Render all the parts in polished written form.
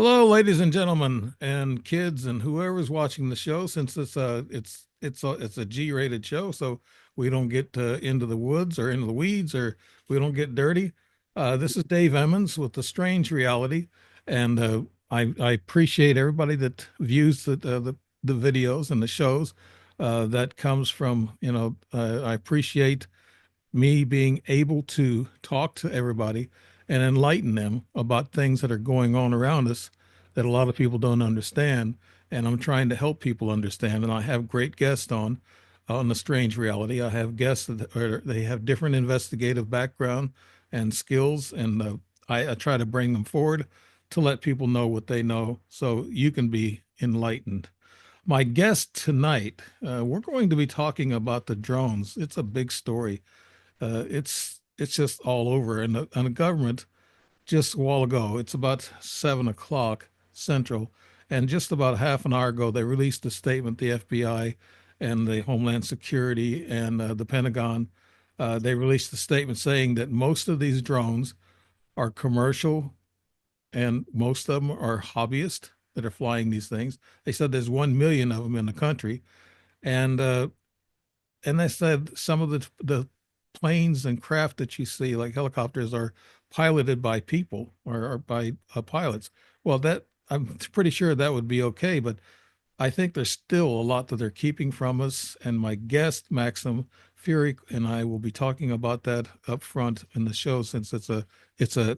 Hello, ladies and gentlemen, and kids, and whoever's watching the show. Since it's a G-rated show, so we don't get into the woods or into the weeds, or we don't get dirty. This is Dave Emmons with the Strange Reality, and I appreciate everybody that views the videos and the shows. That comes from I appreciate me being able to talk to everybody and enlighten them about things that are going on around us that a lot of people don't understand. And I'm trying to help people understand. And I have great guests on the Strange Reality. I have guests they have different investigative background and skills, and I try to bring them forward to let people know what they know so you can be enlightened. My guest tonight, we're going to be talking about the drones. It's a big story. It's just all over. And the government just a while ago, it's about 7 o'clock Central, and just about half an hour ago, they released a statement. The FBI and the Homeland Security and the Pentagon, they released a statement saying that most of these drones are commercial and most of them are hobbyists that are flying these things. They said there's 1 million of them in the country, and they said some of the planes and craft that you see, like helicopters, are piloted by people or by pilots. Well, that I'm pretty sure that would be okay, but I think there's still a lot that they're keeping from us. And my guest, Maxim Furek, and I will be talking about that up front in the show, since it's a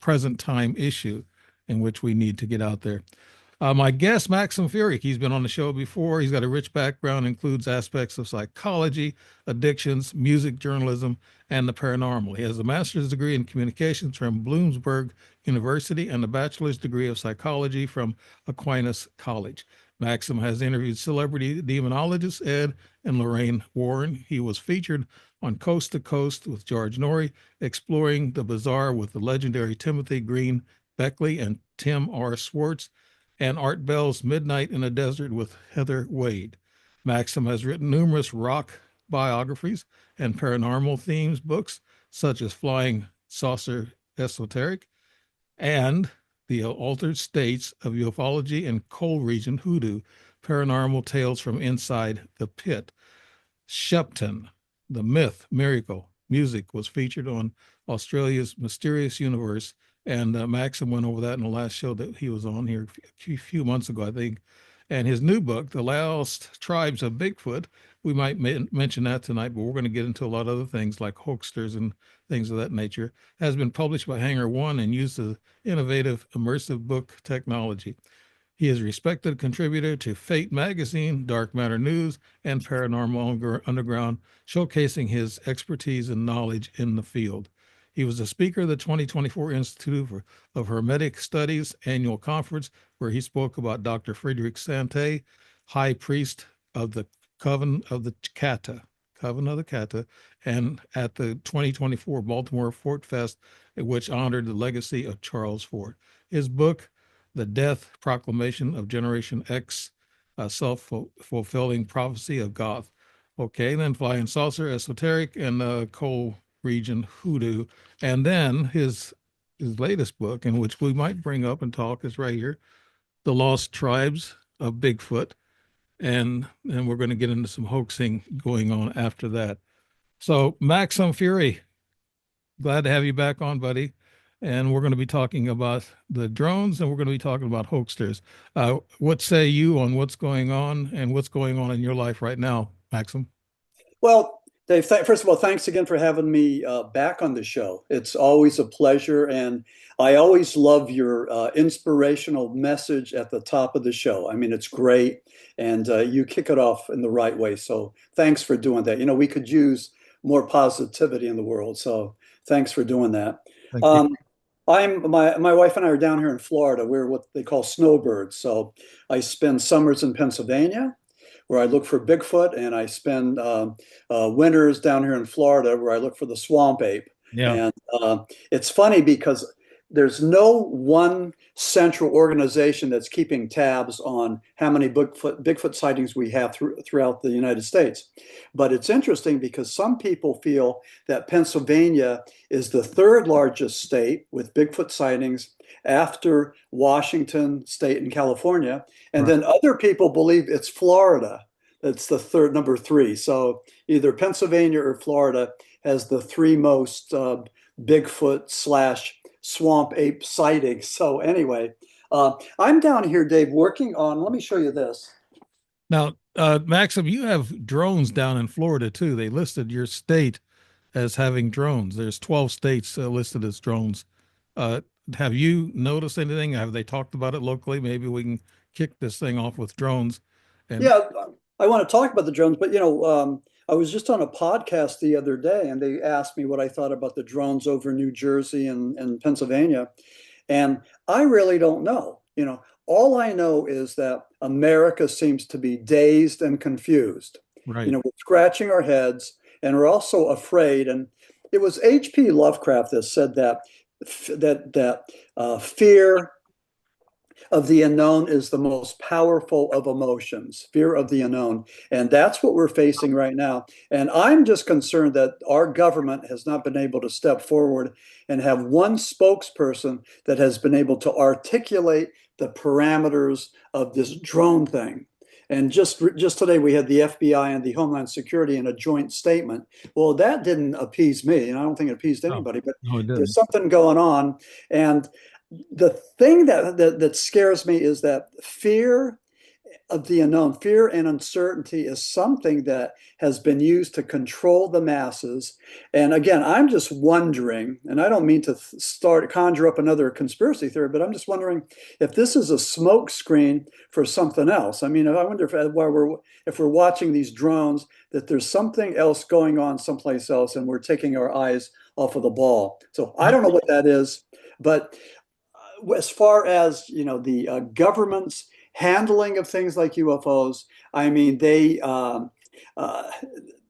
present time issue in which we need to get out there. My guest, Maxim Furek, he's been on the show before. He's got a rich background, includes aspects of psychology, addictions, music, journalism, and the paranormal. He has a master's degree in communications from Bloomsburg University and a bachelor's degree of psychology from Aquinas College. Maxim has interviewed celebrity demonologists Ed and Lorraine Warren. He was featured on Coast to Coast with George Norrie, exploring the bizarre with the legendary Timothy Green Beckley and Tim R. Swartz, and Art Bell's Midnight in a Desert with Heather Wade. Maxim has written numerous rock biographies and paranormal themes books, such as Flying Saucer Esoteric and The Altered States of Ufology and Coal Region Hoodoo, Paranormal Tales from Inside the Pit. Shepton, The Myth, Miracle, Music was featured on Australia's Mysterious Universe, and Maxim went over that in the last show that he was on here a few months ago, I think. And his new book, The Lost Tribes of Bigfoot, we might mention that tonight, but we're going to get into a lot of other things like hoaxers and things of that nature, has been published by Hanger One and uses innovative immersive book technology. He is a respected contributor to Fate Magazine, Dark Matter News, and Paranormal Underground, showcasing his expertise and knowledge in the field. He was a speaker of the 2024 Institute of Hermetic Studies annual conference, where he spoke about Dr. Frederick Sante, High Priest of the Coven of the Kata, Coven of the Kata, and at the 2024 Baltimore Fort Fest, which honored the legacy of Charles Fort. His book, The Death Proclamation of Generation X, a self-fulfilling prophecy of Goth. Okay, then Flying Saucer, Esoteric, and Coal Region Hoodoo. And then his latest book, in which we might bring up and talk, is right here, The Lost Tribes of Bigfoot. And we're going to get into some hoaxing going on after that. So, Maxim Fury, glad to have you back on, buddy. And we're going to be talking about the drones, and we're going to be talking about hoaxers. What say you on what's going on and what's going on in your life right now, Maxim? Well, Dave, first of all, thanks again for having me back on the show. It's always a pleasure, and I always love your inspirational message at the top of the show. I mean, it's great, and you kick it off in the right way. So thanks for doing that. You know, we could use more positivity in the world, so thanks for doing that. Thank you. Um, my wife and I are down here in Florida. We're what they call snowbirds. So I spend summers in Pennsylvania, where I look for Bigfoot, and I spend winters down here in Florida where I look for the swamp ape. Yeah. And it's funny because there's no one central organization that's keeping tabs on how many Bigfoot sightings we have throughout the United States. But it's interesting because some people feel that Pennsylvania is the third largest state with Bigfoot sightings after Washington State and California. And Right. then other people believe it's Florida. That's the third, number three. So either Pennsylvania or Florida has the three most Bigfoot slash swamp ape sightings. So anyway, I'm down here, Dave, working on, let me show you this. Now, Maxim, you have drones down in Florida too. They listed your state as having drones. There's 12 states listed as drones. Uh, have you noticed anything? Have they talked about it locally? Maybe we can kick this thing off with drones. And Yeah, I want to talk about the drones, but I was just on a podcast the other day and they asked me what I thought about the drones over New Jersey and Pennsylvania. And I really don't know. All I know is that America seems to be dazed and confused. right, We're scratching our heads and we're also afraid. And it was H.P. Lovecraft that said that fear of the unknown is the most powerful of emotions, fear of the unknown. And that's what we're facing right now. And I'm just concerned that our government has not been able to step forward and have one spokesperson that has been able to articulate the parameters of this drone thing. And just today, we had the FBI and the Homeland Security in a joint statement. Well, that didn't appease me, and I don't think it appeased no, anybody, but no, it there's didn't. something going on. And the thing that scares me is that fear of the unknown, fear and uncertainty is something that has been used to control the masses. And again, I'm just wondering, and I don't mean to start conjure up another conspiracy theory, but I'm just wondering if this is a smoke screen for something else. I mean, I wonder if we're watching these drones, that there's something else going on someplace else, and we're taking our eyes off of the ball. So I I, don't know what that is, but as far as the government's handling of things like UFOs, I mean uh,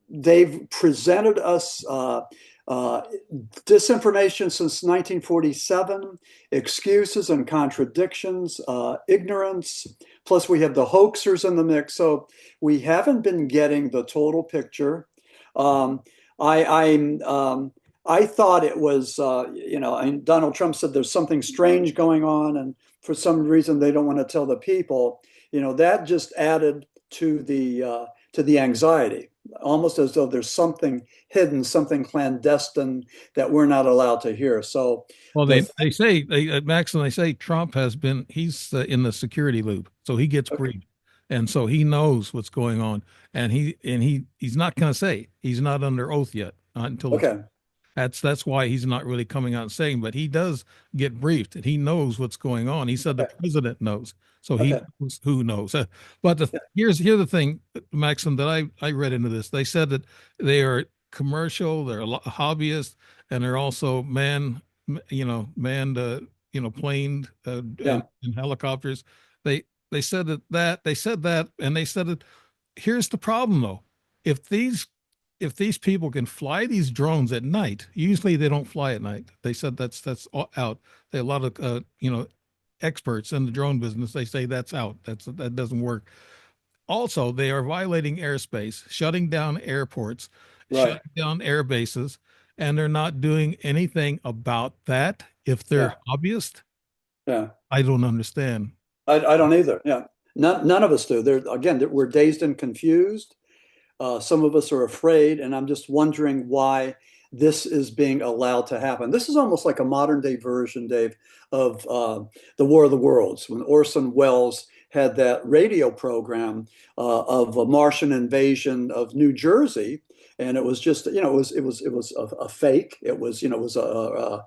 they've presented us uh, disinformation since 1947, excuses and contradictions, ignorance. Plus, we have the hoaxers in the mix, so we haven't been getting the total picture. Um, I thought it was, and Donald Trump said there's something strange going on, and for some reason they don't want to tell the people. That just added to the anxiety, almost as though there's something hidden, something clandestine that we're not allowed to hear. So well, the they say Maxim, they say Trump has been he's in the security loop, so he gets okay, briefed, and so he knows what's going on, and he's not going to say he's not under oath yet, not until it's okay, that's why he's not really coming out and saying, but he does get briefed and he knows what's going on. He said the okay, president knows, so he okay, knows who knows. But yeah, here's the thing, Maxim, that I read into this. They said that they are commercial, they're hobbyists, and they're also manned, planed yeah, and helicopters. They they said they said that, and they said that. Here's the problem though. If these people can fly these drones at night, usually they don't fly at night. They said that's out. They a lot of experts in the drone business. They say that's out. That doesn't work. Also, they are violating airspace, shutting down airports, right, shutting down air bases, and they're not doing anything about that. If they're yeah, hobbyists, yeah. I don't understand. I don't either. Yeah, none of us do. We're dazed and confused. Some of us are afraid, and I'm just wondering why this is being allowed to happen. This is almost like a modern day version, Dave, of the War of the Worlds, when Orson Welles had that radio program of a Martian invasion of New Jersey. And it was just, it was a fake. It was, it was a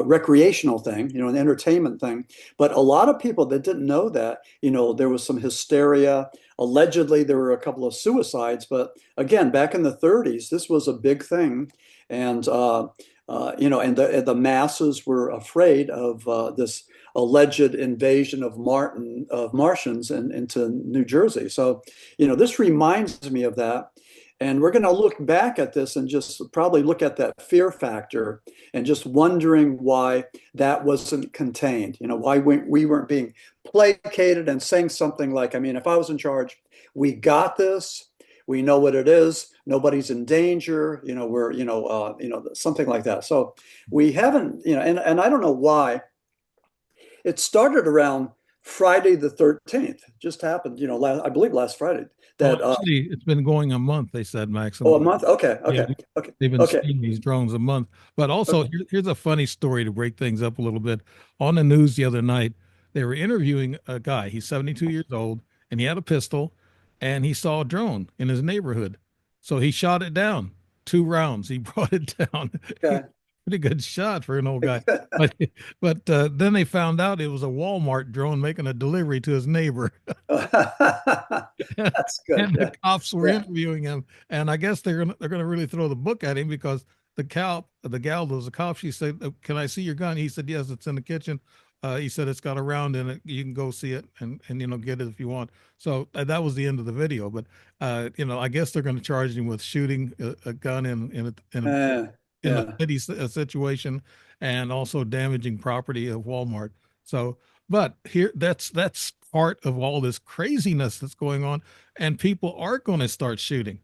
recreational thing, an entertainment thing. But a lot of people that didn't know that, there was some hysteria. Allegedly, there were a couple of suicides, but again, back in the 30s, this was a big thing, and and the masses were afraid of this alleged invasion of Martians into New Jersey. So, this reminds me of that, And we're going to look back at this and just probably look at that fear factor and just wondering why that wasn't contained. Why we weren't being placated and saying something like, I mean, if I was in charge, we got this. We know what it is. Nobody's in danger. We're, something like that. So we haven't, and I don't know why. It started around Friday the 13th. Just happened, I believe last Friday. Well, That actually, it's been going a month, they said, Oh, a Maxim. month. Okay, Yeah, okay, okay, they've been okay, seeing these drones a month. But also, okay. here's a funny story to break things up a little bit. On the news the other night, they were interviewing a guy. He's 72 years old, and he had a pistol, and he saw a drone in his neighborhood. So he shot it down, 2 rounds. He brought it down. He's Okay. a pretty good shot for an old guy. But then they found out it was a Walmart drone making a delivery to his neighbor. That's good. And the Yeah, cops were yeah. interviewing him, and I guess they're gonna really throw the book at him because the gal that was a cop, she said, "Can I see your gun?" He said, "Yes, it's in the kitchen." He said it's got a round in it. You can go see it and get it if you want. So that was the end of the video. But I guess they're going to charge him with shooting a gun in a Yeah, city situation and also damaging property of Walmart. So, but here that's part of all this craziness that's going on, and people are going to start shooting.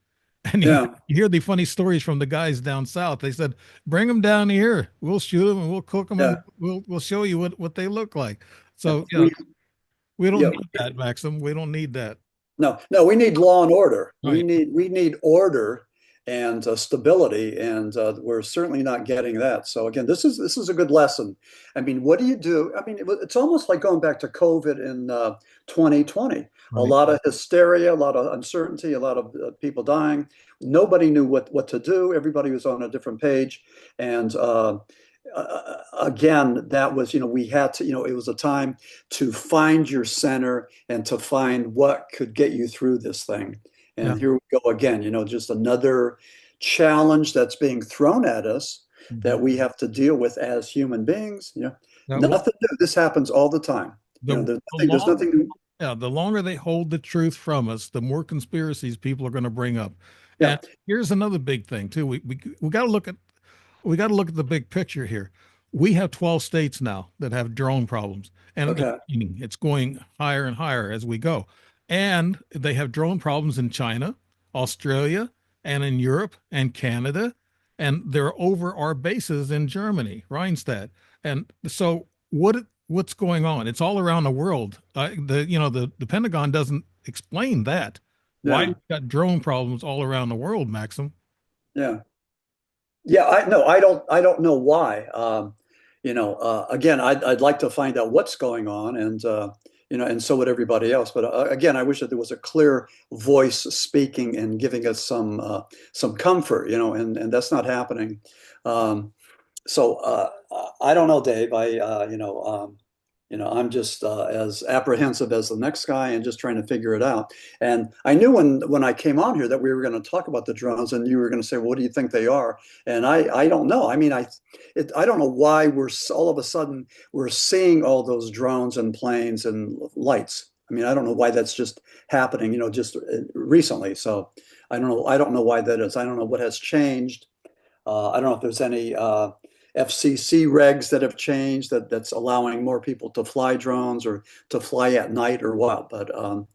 And yeah. you hear the funny stories from the guys down south. They said, "Bring them down here. We'll shoot them and we'll cook them and Yeah, we'll show you what they look like." yeah. So, we don't Yeah, need that, Maxim. We don't need that. no, no. We need law and order. We Right. need we need order and stability, and we're certainly not getting that. So again, this is a good lesson. I mean, what do you do? I mean, it's almost like going back to COVID in 2020. A Right. lot of hysteria, a lot of uncertainty, a lot of people dying. Nobody knew what to do. Everybody was on a different page, and again, that was, we had to, it was a time to find your center and to find what could get you through this thing. Yeah. And here we go again, just another challenge that's being thrown at us Mhm. that we have to deal with as human beings. Now, Nothing new. This happens all the time. the There's long nothing new. Yeah, the longer they hold the truth from us, the more conspiracies people are going to bring up. Yeah. And here's another big thing too. We got to look at the big picture here. We have 12 states now that have drone problems, and Okay. it's going higher and higher as we go. And they have drone problems in China, Australia, and in Europe and Canada, and they're over our bases in Germany, Rheinstadt. And so what's going on? It's all around the world. The Pentagon doesn't explain that. Why Yeah. you got drone problems all around the world, Maxim? Yeah. Yeah, I don't know why. Again, I'd like to find out what's going on, and so would everybody else. But again, I wish that there was a clear voice speaking and giving us some comfort, and that's not happening. So I don't know, Dave. I'm just as apprehensive as the next guy and just trying to figure it out. And I knew when I came on here that we were going to talk about the drones, and you were going to say, well, "What do you think they are?" And I don't know. I mean, I don't know why all of a sudden we're seeing all those drones and planes and lights. I mean, I don't know why that's just happening, just recently. So I don't know. I don't know why that is. I don't know what has changed. I don't know if there's any FCC regs that have changed that's allowing more people to fly drones or to fly at night or what. But Oh,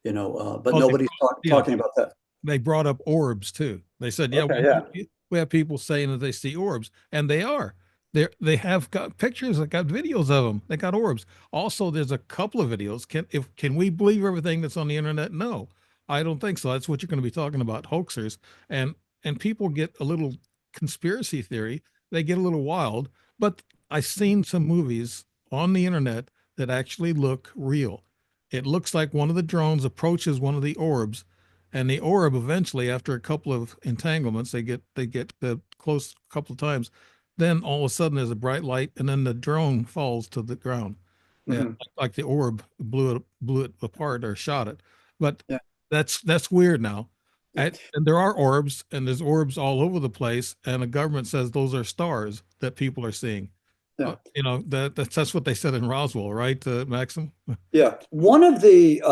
nobody's yeah, talking about that. they brought up orbs too. They said, yeah, Okay, yeah, we have people saying that they see orbs, and they are. They have got pictures, they got videos of them. They got orbs. Also, there's a couple of videos. Can we believe everything that's on the internet? No, I don't think so. That's what you're going to be talking about, hoaxers, and people get a little conspiracy theory. They get a little wild, but I've seen some movies on the internet that actually look real. It looks like one of the drones approaches one of the orbs, and the orb eventually, after a couple of entanglements, they get close a couple of times. Then all of a sudden there's a bright light, and then the drone falls to the ground. Yeah, hmm like the orb blew it apart or shot it. But yeah, that's weird now. yeah, And there are orbs, and there's orbs all over the place, and the government says those are stars that people are seeing. yeah, That's what they said in Roswell, right, Maxim? yeah. One of the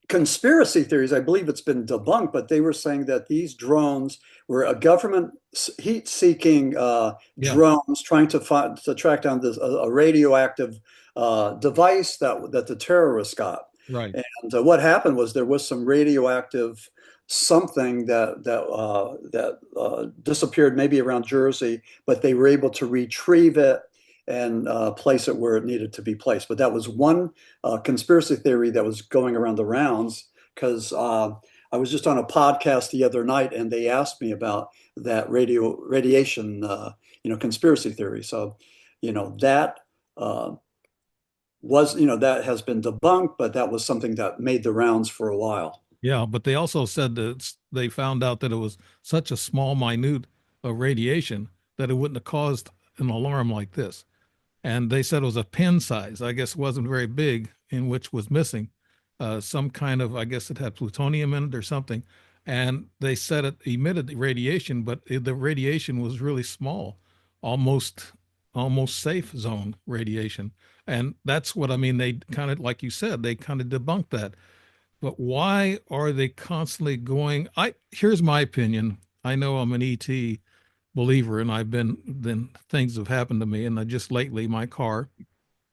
conspiracy theories, I believe it's been debunked, but they were saying that these drones were a government heat-seeking Yeah, drones trying to find to track down this a radioactive device that the terrorists got. right. And what happened was there was some radioactive something that disappeared maybe around Jersey, but they were able to retrieve it and place it where it needed to be placed. But that was one conspiracy theory that was going around the rounds because I was just on a podcast the other night and they asked me about that radiation, conspiracy theory. So, that that has been debunked, but that was something that made the rounds for a while. Yeah, but they also said that they found out that it was such a small, minute radiation that it wouldn't have caused an alarm like this. And they said it was a pin size. I guess it wasn't very big, in which was missing some kind of, I guess it had plutonium in it or something. And they said it emitted radiation, but the radiation was really small, almost almost safe zone radiation. And that's what I mean. They kind of, like you said, they kind of debunked that. But why are they constantly going? Here's my opinion. I know I'm an ET believer, and then things have happened to me. And I just lately, my car,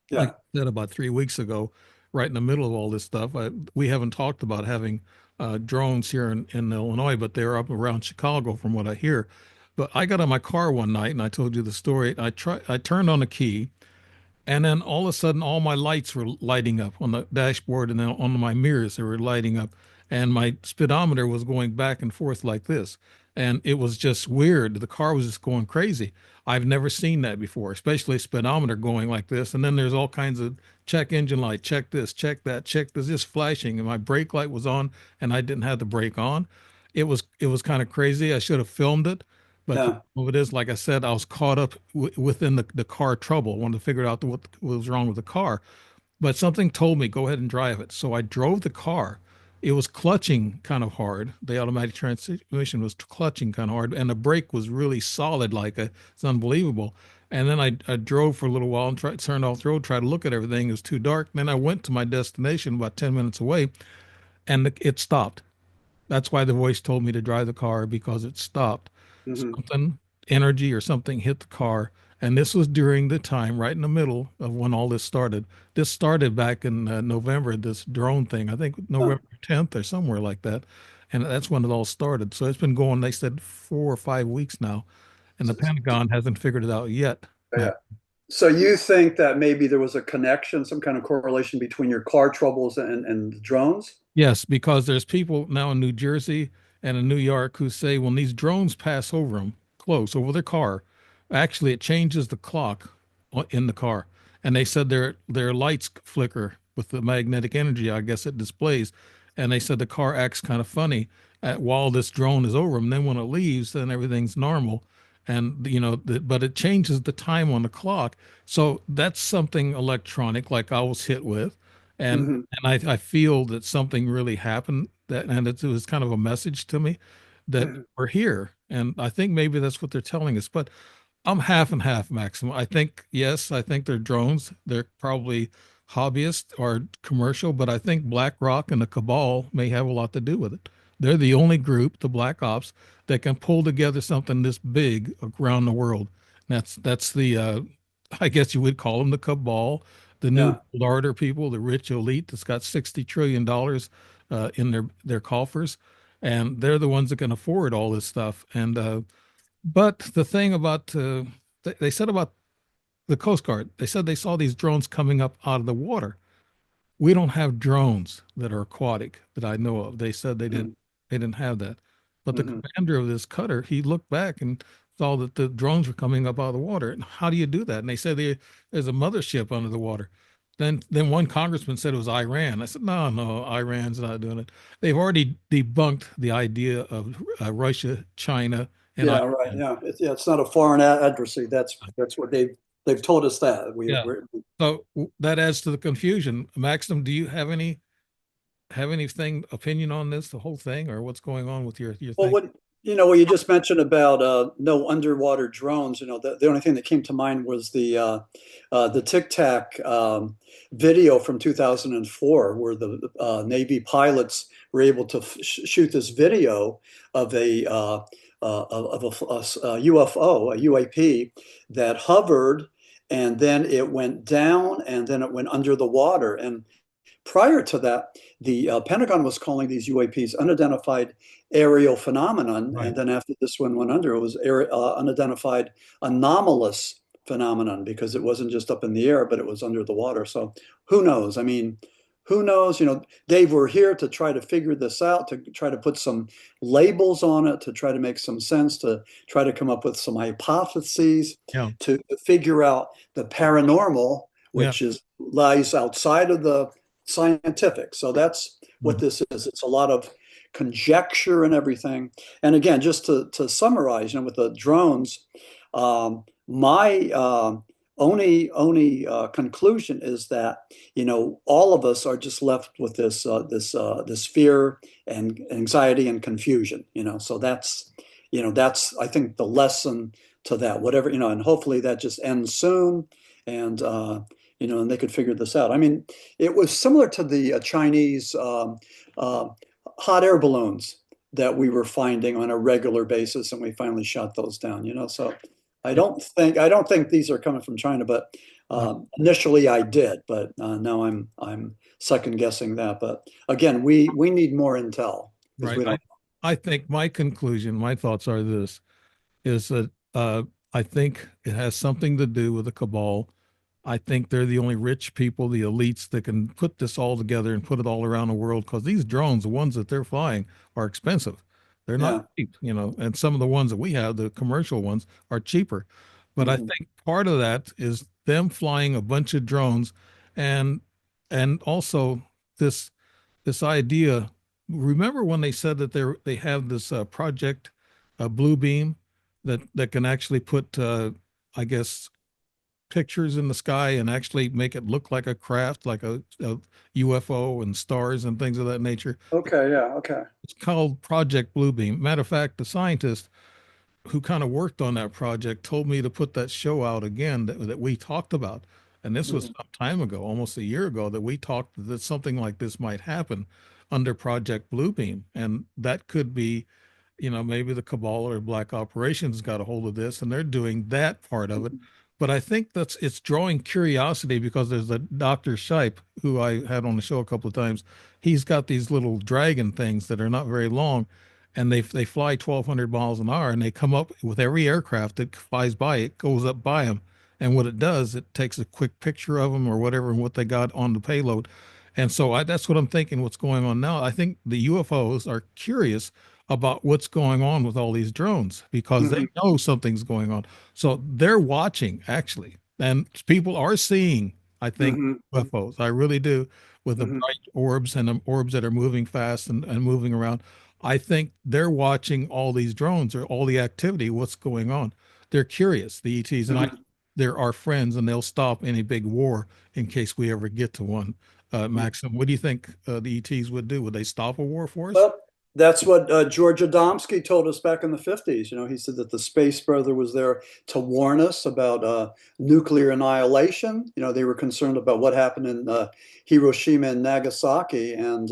like Yeah. I said about 3 weeks ago, right in the middle of all this stuff, we haven't talked about having drones here in Illinois, but they're up around Chicago from what I hear. But I got in my car one night, and I told you the story. I turned on the key, and then all of a sudden, all my lights were lighting up on the dashboard and then on my mirrors, they were lighting up. And my speedometer was going back and forth like this. And it was just weird. The car was just going crazy. I've never seen that before, especially a speedometer going like this. And then there's all kinds of check engine light, check this, check that, check this, just flashing. And my brake light was on and I didn't have the brake on. It was kind of crazy. I should have filmed it. But Yeah. it is, like I said, I was caught up within the car trouble, wanted to figure out what was wrong with the car. But something told me, go ahead and drive it. So I drove the car. It was clutching kind of hard. The automatic transmission was clutching kind of hard, and the brake was really solid, it's unbelievable. And then I drove for a little while and turned off the road, tried to look at everything. It was too dark. Then I went to my destination about 10 minutes away, and it stopped. That's why the voice told me to drive the car because it stopped. Hmm. Something, energy or something hit the car. And this was during the time right in the middle of when all this started. This started back in November, this drone thing, I think November 10th or somewhere like that. And that's when it all started. So it's been going, they said 4 or 5 weeks now. And the Pentagon hasn't figured it out yet, Yeah. Matt. So you think that maybe there was a connection, some kind of correlation between your car troubles and the drones? Yes, because there's people now in New Jersey and in New York who say when these drones pass over them, close over their car, actually it changes the clock in the car. And they said their lights flicker with the magnetic energy, I guess it displays. And they said the car acts kind of funny while this drone is over them. Then when it leaves, then everything's normal. And but it changes the time on the clock. So that's something electronic, like I was hit with. And Hmm. I feel that something really happened and it was kind of a message to me that Hmm. we're here. And I think maybe that's what they're telling us. But I'm half and half, Maxim. I think, yes, I think they're drones. They're probably hobbyist or commercial, but I think BlackRock and the cabal may have a lot to do with it. They're the only group, the Black Ops, that can pull together something this big around the world. That's the I guess you would call them the cabal, the new Yeah. world order people, the rich elite that's got $60 trillion in their coffers, and they're the ones that can afford all this stuff. And but the thing about they said about the Coast Guard, they said they saw these drones coming up out of the water. We don't have drones that are aquatic that I know of. They said they didn't have that. But the Mm-hmm. commander of this cutter, he looked back and saw that the drones were coming up out of the water. And how do you do that? And they said there's a mothership under the water. Then one congressman said it was Iran. I said, no, Iran's not doing it. They've already debunked the idea of Russia, China, and Yeah, right. Iran. Yeah, it's not a foreign adversary. That's what they've told us that Yeah. we're So that adds to the confusion. Maxim, do you have anything opinion on this, the whole thing, or what's going on with your well. thing? What you just mentioned about no underwater drones, the only thing that came to mind was the Tic Tac video from 2004, where the Navy pilots were able to shoot this video of a UFO, a UAP that hovered, and then it went down, and then it went under the water. And prior to that, the Pentagon was calling these UAPs unidentified aerial phenomenon, Right. and then after this one went under, it was unidentified anomalous phenomenon because it wasn't just up in the air, but it was under the water. So who knows? I mean, who knows? Dave, we're here to try to figure this out, to try to put some labels on it, to try to make some sense, to try to come up with some hypotheses, Yeah. to figure out the paranormal, Yeah. which is lies outside of the scientific. So that's what Mhm. this is. It's a lot of conjecture and everything. And again, just to summarize, with the drones, my only conclusion is that all of us are just left with this fear and anxiety and confusion. So that's I think the lesson to that. Whatever and hopefully that just ends soon, and and they could figure this out. I mean, it was similar to the Chinese uh, hot air balloons that we were finding on a regular basis, and we finally shot those down. So Yeah. I don't think these are coming from China, but Right. initially I did, but now I'm second guessing that. But again, we need more intel because Right. we don't. I think my conclusion, my thoughts are this, is that I think it has something to do with the cabal. I think they're the only rich people, the elites, that can put this all together and put it all around the world, because these drones, the ones that they're flying, are expensive. They're not Yeah. cheap, and some of the ones that we have, the commercial ones, are cheaper. But I Hmm. think part of that is them flying a bunch of drones, and also this idea. Remember when they said that they have this project, Blue Beam, that can actually put, I guess, pictures in the sky and actually make it look like a craft, like a UFO and stars and things of that nature. Okay. Yeah. Okay. It's called Project Bluebeam. Matter of fact, the scientist who kind of worked on that project told me to put that show out again that we talked about. And this was Hmm. some time ago, almost a year ago, that we talked that something like this might happen under Project Bluebeam. And that could be, maybe the cabal or black operations got a hold of this and they're doing that part of it. But I think it's drawing curiosity, because there's a Dr. Shipe who I had on the show a couple of times. He's got these little dragon things that are not very long, and they fly 1,200 miles an hour, and they come up with every aircraft that flies by. It goes up by them, and what it does, it takes a quick picture of them or whatever and what they got on the payload. And so that's what I'm thinking. What's going on now? I think the UFOs are curious about what's going on with all these drones, because they Hmm. know something's going on. So they're watching, actually, and people are seeing, I think, Hmm. UFOs. I really do, with the Hmm. bright orbs and the orbs that are moving fast and moving around. I think they're watching all these drones or all the activity, what's going on. They're curious, the ETs, and Hmm. they're our friends, and they'll stop any big war in case we ever get to one. Maxim, what do you think the ETs would do? Would they stop a war for us? Well, that's what George Adamski told us back in the 50s. He said that the space brother was there to warn us about nuclear annihilation. They were concerned about what happened in Hiroshima and Nagasaki. And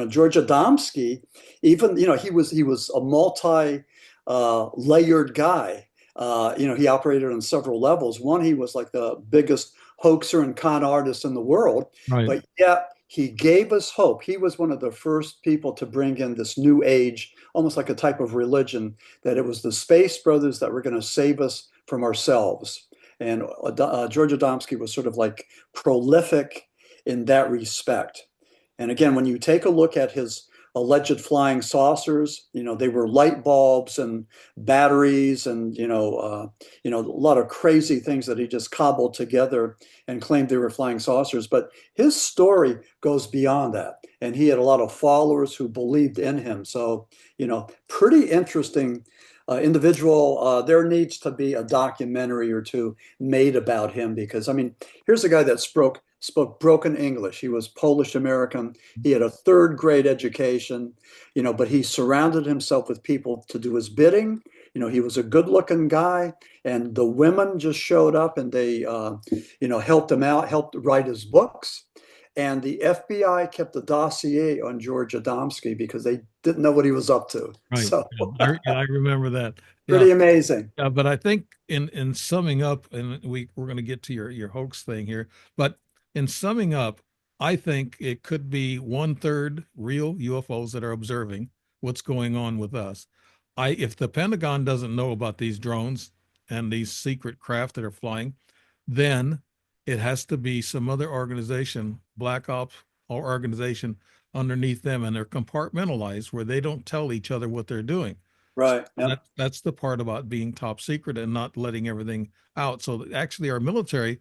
George Adamski, even he was a multi layered guy. He operated on several levels. One, he was like the biggest hoaxer and con artist in the world, Right. but yet he gave us hope. He was one of the first people to bring in this new age, almost like a type of religion, that it was the space brothers that were going to save us from ourselves. And George Adamski was sort of like prolific in that respect. And again, when you take a look at his alleged flying saucers, they were light bulbs and batteries and a lot of crazy things that he just cobbled together and claimed they were flying saucers. But his story goes beyond that, and he had a lot of followers who believed in him. So pretty interesting individual. There needs to be a documentary or two made about him, because I mean, here's a guy that spoke broken English. He was Polish American. He had a third grade education, but he surrounded himself with people to do his bidding. He was a good looking guy, and the women just showed up and they, helped him out, helped write his books. And the FBI kept a dossier on George Adamski because they didn't know what he was up to. Right. So Yeah, I remember that. Yeah. pretty amazing. But I think in summing up, and we're going to get to your hoax thing here, but in summing up, I think it could be one third real UFOs that are observing what's going on with us. If the Pentagon doesn't know about these drones and these secret craft that are flying, then it has to be some other organization, Black Ops or organization underneath them, and they're compartmentalized where they don't tell each other what they're doing. So Right. Yep. that's the part about being top secret and not letting everything out. So actually, our military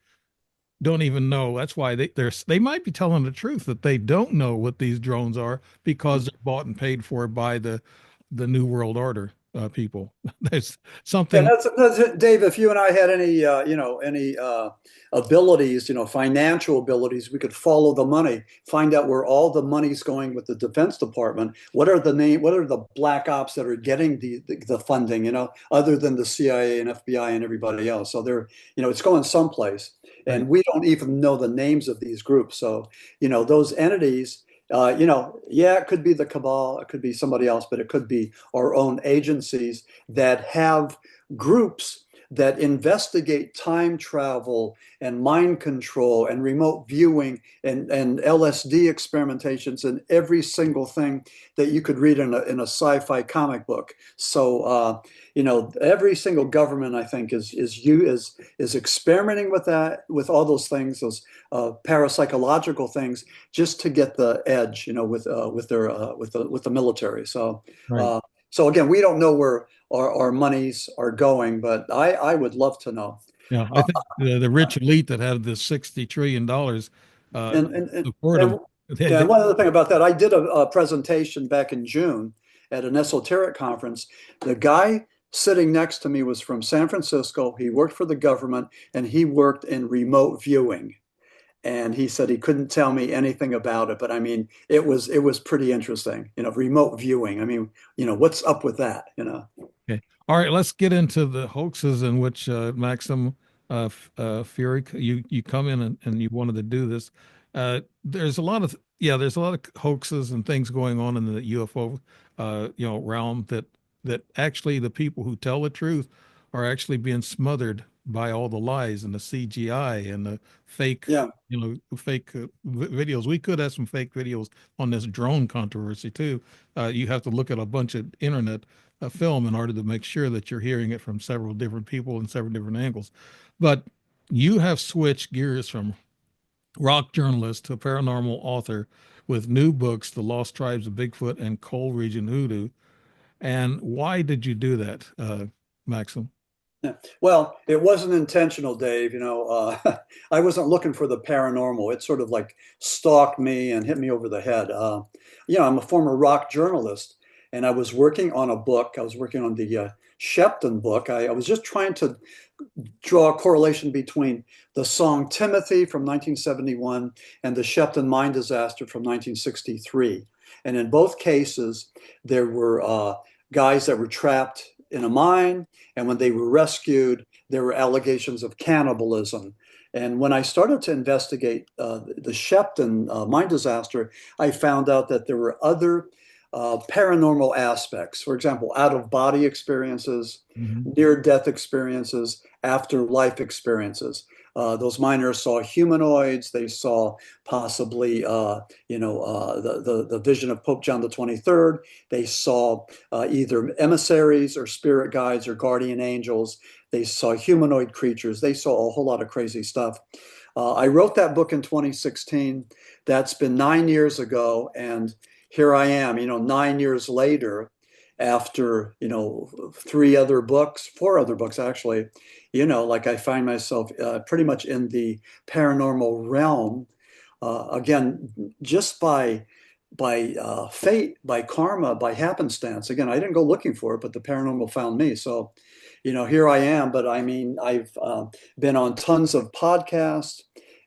don't even know. That's why they might be telling the truth that they don't know what these drones are because they're bought and paid for by the New World Order people. There's Yeah, something. that's it. Dave, if you and I had any abilities, financial abilities, we could follow the money, find out where all the money's going with the Defense Department. What are the black ops that are getting the funding, other than the CIA and FBI and everybody else. So it's going someplace, Right. and we don't even know the names of these groups. So, those entities. Yeah, it could be the cabal, it could be somebody else, but it could be our own agencies that have groups that investigate time travel and mind control and remote viewing and LSD experimentations and every single thing that you could read in a sci-fi comic book. So, every single government, I think, is experimenting with that, with all those things, those parapsychological things, just to get the edge, with the military. So, Right. uh, so again, we don't know where our monies are going, but I would love to know. Yeah, I Uh, think the rich elite that have the $60 trillion and and and, support them. and yeah, one other thing about that, I did a presentation back in June at an esoteric conference. The guy sitting next to me was from San Francisco. He worked for the government and he worked in remote viewing. And he said he couldn't tell me anything about it, but I mean, it was pretty interesting, remote viewing. I mean, what's up with that? Okay. All right, let's get into the hoaxes in which Maxim Furek, you come in and you wanted to do this. There's a lot of there's a lot of hoaxes and things going on in the UFO realm that actually the people who tell the truth are actually being smothered by all the lies and the CGI and the fake Yeah. fake videos. We could have some fake videos on this drone controversy too. You have to look at a bunch of internet film in order to make sure that you're hearing it from several different people and several different angles. But you have switched gears from rock journalist to paranormal author with new books, The Lost Tribes of Bigfoot and Coal Region Hoodoo. And why did you do that, Maxim? Yeah. Well, it wasn't intentional, Dave. I wasn't looking for the paranormal. It sort of like stalked me and hit me over the head. I'm a former rock journalist, and I was working on a book. I was working on the Shepton book. I was just trying to draw a correlation between the song Timothy from 1971 and the Shepton mine disaster from 1963. And in both cases, there were guys that were trapped in a mine, and when they were rescued, there were allegations of cannibalism. And when I started to investigate the Shepton mine disaster, I found out that there were other paranormal aspects. For example, out of body experiences, Mhm. near death experiences, afterlife experiences. Those miners saw humanoids. They saw possibly, the vision of Pope John the 23rd. They saw either emissaries or spirit guides or guardian angels. They saw humanoid creatures. They saw a whole lot of crazy stuff. I wrote that book in 2016. That's been 9 years ago, and here I am, 9 years later, after, four other books actually, like I find myself pretty much in the paranormal realm, again, just by fate, by karma, by happenstance. Again, I didn't go looking for it, but the paranormal found me. So, here I am. But I mean, I've been on tons of podcasts,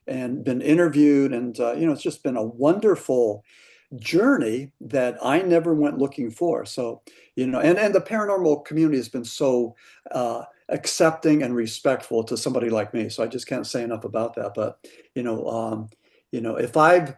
and been interviewed. And, it's just been a wonderful journey that I never went looking for. So, and the paranormal community has been so accepting and respectful to somebody like me. So I just can't say enough about that. But, if I've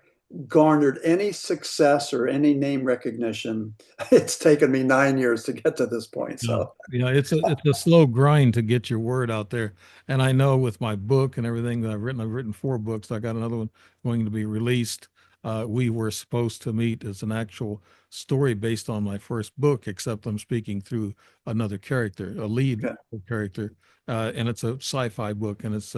garnered any success or any name recognition, it's taken me 9 years to get to this point. Yeah, So, yeah, it's a slow grind to get your word out there. And I know with my book and everything that I've written 4 books. I got another one going to be released. We were supposed to meet as an actual story based on my first book, except I'm speaking through another character, a lead okay. character, and it's a sci-fi book, and it's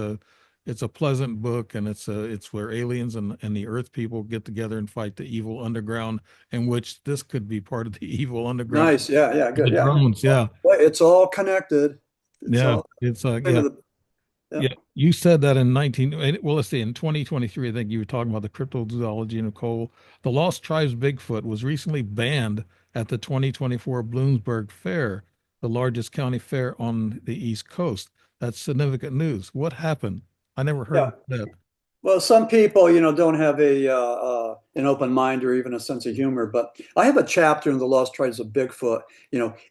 a pleasant book, and it's where aliens and the Earth people get together and fight the evil underground, in which this could be part of the evil underground. Nice. Yeah. Yeah. The Good. Yeah. drones, yeah. Well, it's all connected. It's Yeah, all it's into yeah, the, yeah. yeah. You said that in 19, well, let's see, in 2023, I think you were talking about the cryptozoology, Nicole. The Lost Tribes Bigfoot was recently banned at the 2024 Bloomsburg Fair, the largest county fair on the East Coast. That's significant news. What happened? I never heard Yeah. that. Well, some people, don't have an open mind or even a sense of humor. But I have a chapter in the Lost Tribes of Bigfoot.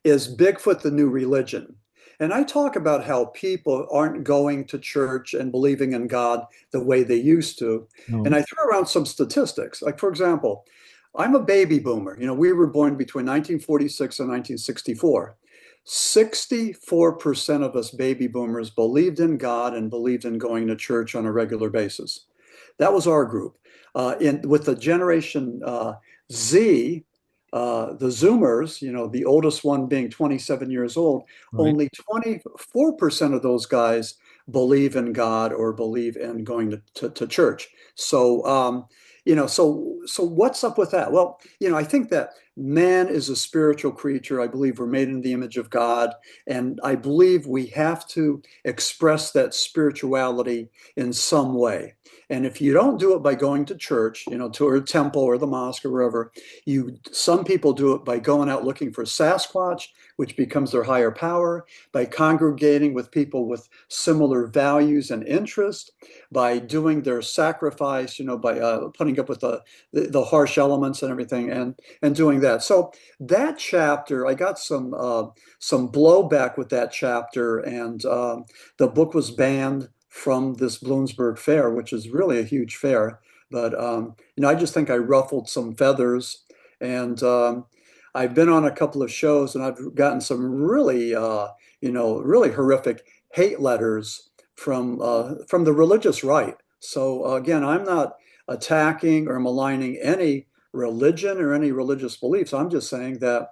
Is Bigfoot the new religion? And I talk about how people aren't going to church and believing in God the way they used to. And No, I throw around some statistics. Like, for example, I'm a baby boomer. We were born between 1946 and 1964. 64% of us baby boomers believed in God and believed in going to church on a regular basis. That was our group. With the generation Z, the Zoomers, the oldest one being 27 years old, right? only 24% of those guys believe in God or believe in going to church. So, so what's up with that? Well, I think that man is a spiritual creature. I believe we're made in the image of God, and I believe we have to express that spirituality in some way. And if you don't do it by going to church, to a temple or the mosque or wherever, some people do it by going out looking for Sasquatch, which becomes their higher power, by congregating with people with similar values and interests, by doing their sacrifice, by putting up with the harsh elements and everything, and doing that. So that chapter, I got some blowback with that chapter, and the book was banned from this Bloomsburg fair, which is really a huge fair. But I just think I ruffled some feathers, and I've been on a couple of shows, and I've gotten some really, really horrific hate letters from the religious right. So again, I'm not attacking or maligning any religion or any religious beliefs. I'm just saying that,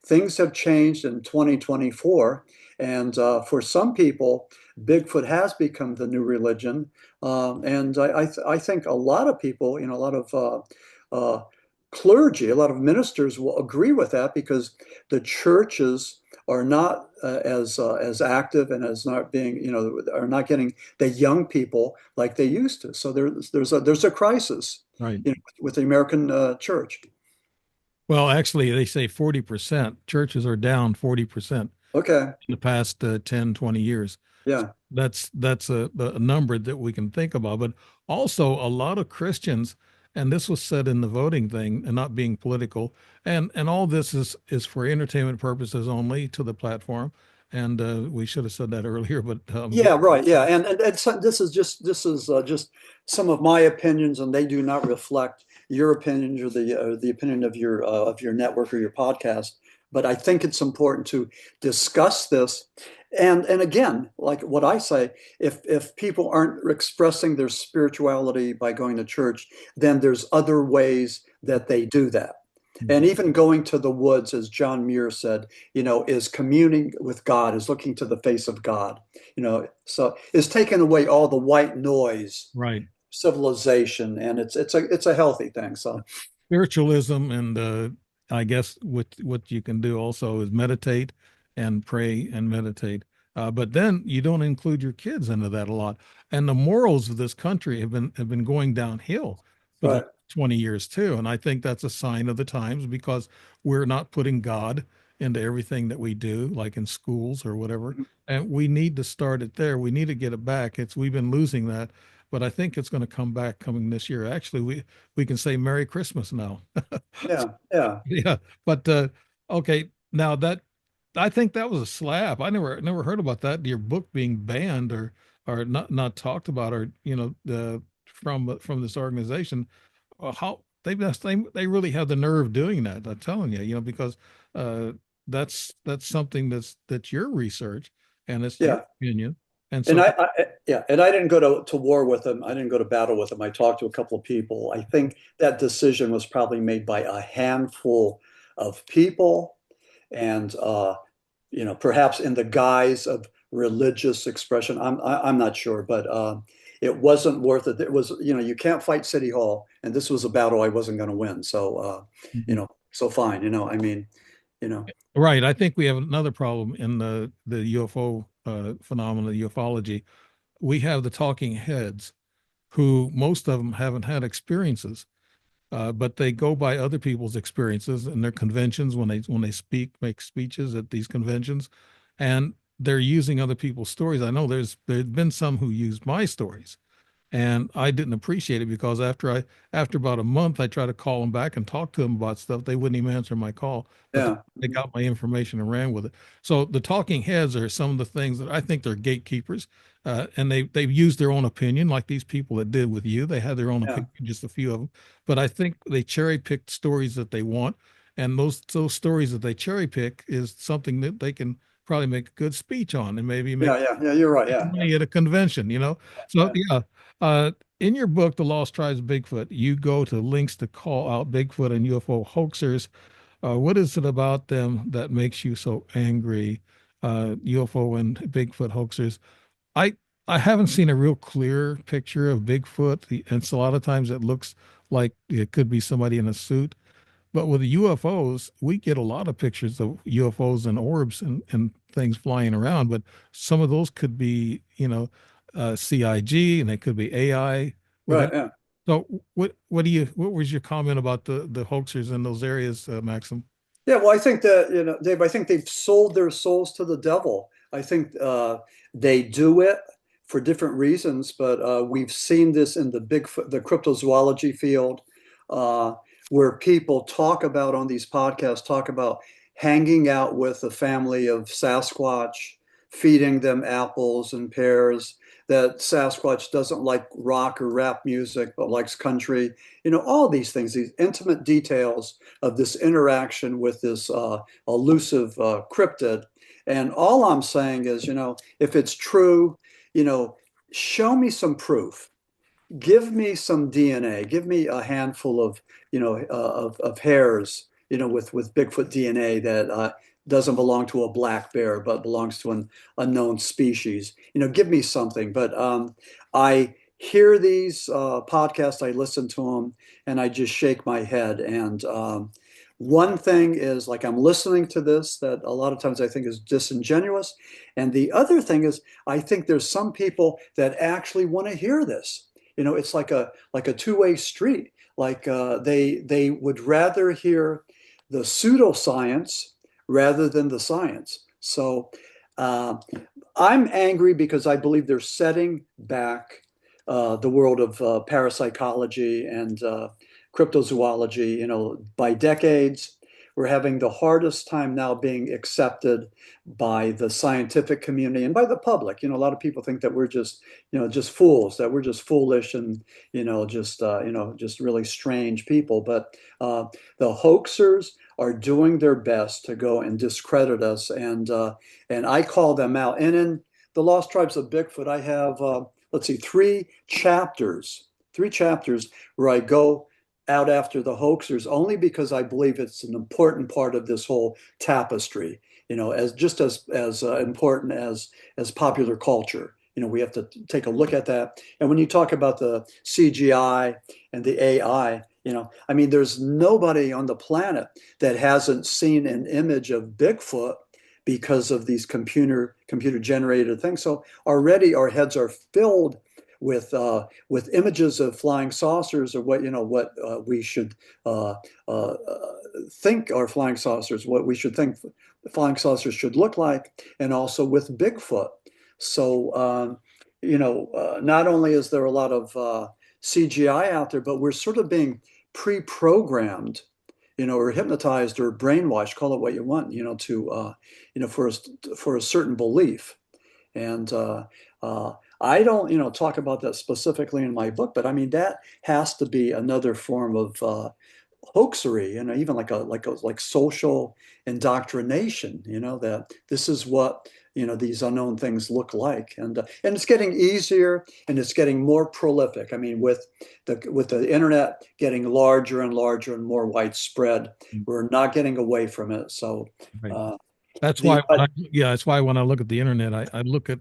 things have changed in 2024. And for some people, Bigfoot has become the new religion. And I think a lot of people, a lot of uh, clergy, a lot of ministers will agree with that because the churches are not as active and as not being, are not getting the young people like they used to. So there's a crisis, Right. with the American church. Well, actually, they say 40%. Churches are down 40% Okay. in the past 10, 20 years. Yeah. That's a number that we can think about. But also, a lot of Christians, and this was said in the voting thing, and not being political, and all this is for entertainment purposes only to the platform. And we should have said that earlier, but Yeah, right. Yeah, and so this is just some of my opinions, and they do not reflect your opinions or the opinion of your network or your podcast. But I think it's important to discuss this, and again, like what I say, if people aren't expressing their spirituality by going to church, then there's other ways that they do that. And even going to the woods, as John Muir said, is communing with God, is looking to the face of God, so is taking away all the white noise, right. civilization, and it's a healthy thing. So Spiritualism, and I guess what you can do also is meditate and pray and meditate. But then you don't include your kids into that a lot. And the morals of this country have been going downhill for the right. 20 years too. And I think that's a sign of the times because we're not putting God into everything that we do, like in schools or whatever. Mhm. And we need to start it there. We need to get it back. We've been losing that, but I think it's going to come back coming this year. Actually, we can say Merry Christmas now. Yeah, yeah, Yeah, but okay, now that I think that was a slap. I never heard about that. Your book being banned or not talked about, or the from this organization. How they really have the nerve doing that. I'm telling you, because uh, that's something that's your research and it's your yeah. opinion, and And so yeah, and I didn't go to war with him. I didn't go to battle with him. I talked to a couple of people. I think that decision was probably made by a handful of people, and perhaps in the guise of religious expression. I'm not sure, but it wasn't worth it. It was, you can't fight City Hall, and this was a battle I wasn't going to win. So, so fine. I mean, you know, right. I think we have another problem in the UFO phenomena, ufology. We have the talking heads who most of them haven't had experiences, but they go by other people's experiences and their conventions when they make speeches at these conventions, and they're using other people's stories. I know there's been some who used my stories, and I didn't appreciate it because after about a month I tried to call them back and talk to them about stuff. They wouldn't even answer my call, but yeah, they got my information and ran with it. So the talking heads are some of the things that I think they're gatekeepers, and they've used their own opinion, like these people that did with you. They had their own yeah, opinion, just a few of them, but I think they cherry picked stories that they want, and those stories that they cherry pick is something that they can probably make a good speech on and maybe make yeah, yeah, yeah. You're right. Yeah, yeah, money at a convention. So yeah. yeah, in your book, The Lost Tribes of Bigfoot, you go to links to call out Bigfoot and UFO hoaxers. What is it about them that makes you so angry? UFO and Bigfoot hoaxers. I I haven't seen a real clear picture of Bigfoot. And so a lot of times it looks like it could be somebody in a suit. But with the UFOs, we get a lot of pictures of UFOs and orbs and things flying around. But some of those could be, CIG, and they could be AI. Right. Without. Yeah. So what was your comment about the hoaxers in those areas, Maxim? Yeah, well, I think that, Dave, I think they've sold their souls to the devil. I think they do it for different reasons, but we've seen this in the cryptozoology field, uh, where people talk about on these podcasts, talk about hanging out with a family of Sasquatch, feeding them apples and pears, that Sasquatch doesn't like rock or rap music, but likes country. All these things, these intimate details of this interaction with this elusive cryptid. And all I'm saying is, if it's true, you know, show me some proof. Give me some DNA. Give me a handful of, of hairs, with Bigfoot DNA that doesn't belong to a black bear, but belongs to an unknown species. Give me something. But I hear these podcasts, I listen to them, and I just shake my head. And one thing is, like, I'm listening to this that a lot of times I think is disingenuous. And the other thing is, I think there's some people that actually want to hear this. It's like a two-way street. Like they would rather hear the pseudoscience rather than the science. So uh, I'm angry because I believe they're setting back the world of parapsychology and cryptozoology, by decades. We're having the hardest time now being accepted by the scientific community and by the public. A lot of people think that we're just fools, that we're just foolish and, just really strange people. But the hoaxers are doing their best to go and discredit us. And I call them out. And in the Lost Tribes of Bigfoot, I have, let's see, three chapters where I go out after the hoaxers only because I believe it's an important part of this whole tapestry, as just as important as popular culture. We have to take a look at that. And when you talk about the CGI and the AI, I mean, there's nobody on the planet that hasn't seen an image of Bigfoot because of these computer generated things. So already our heads are filled with images of flying saucers, or what we should uh, uh, think are flying saucers, what we should think flying saucers should look like, and also with Bigfoot. So not only is there a lot of CGI out there, but we're sort of being pre-programmed, or hypnotized or brainwashed, call it what you want, to for a certain belief. And I don't, talk about that specifically in my book, but I mean that has to be another form of hoaxery, even like social indoctrination. That this is what these unknown things look like, and it's getting easier and it's getting more prolific. I mean, with the internet getting larger and larger and more widespread, we're not getting away from it. So. Right. Uh, That's why the that's why when I look at the internet, I look at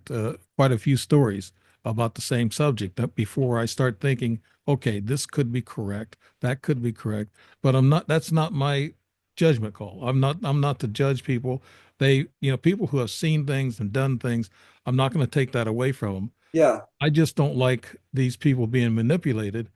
quite a few stories about the same subject that before I start thinking, okay, this could be correct, that could be correct, but that's not my judgment call. I'm not to judge people. People who have seen things and done things, I'm not going to take that away from them. Yeah, I just don't like these people being manipulated,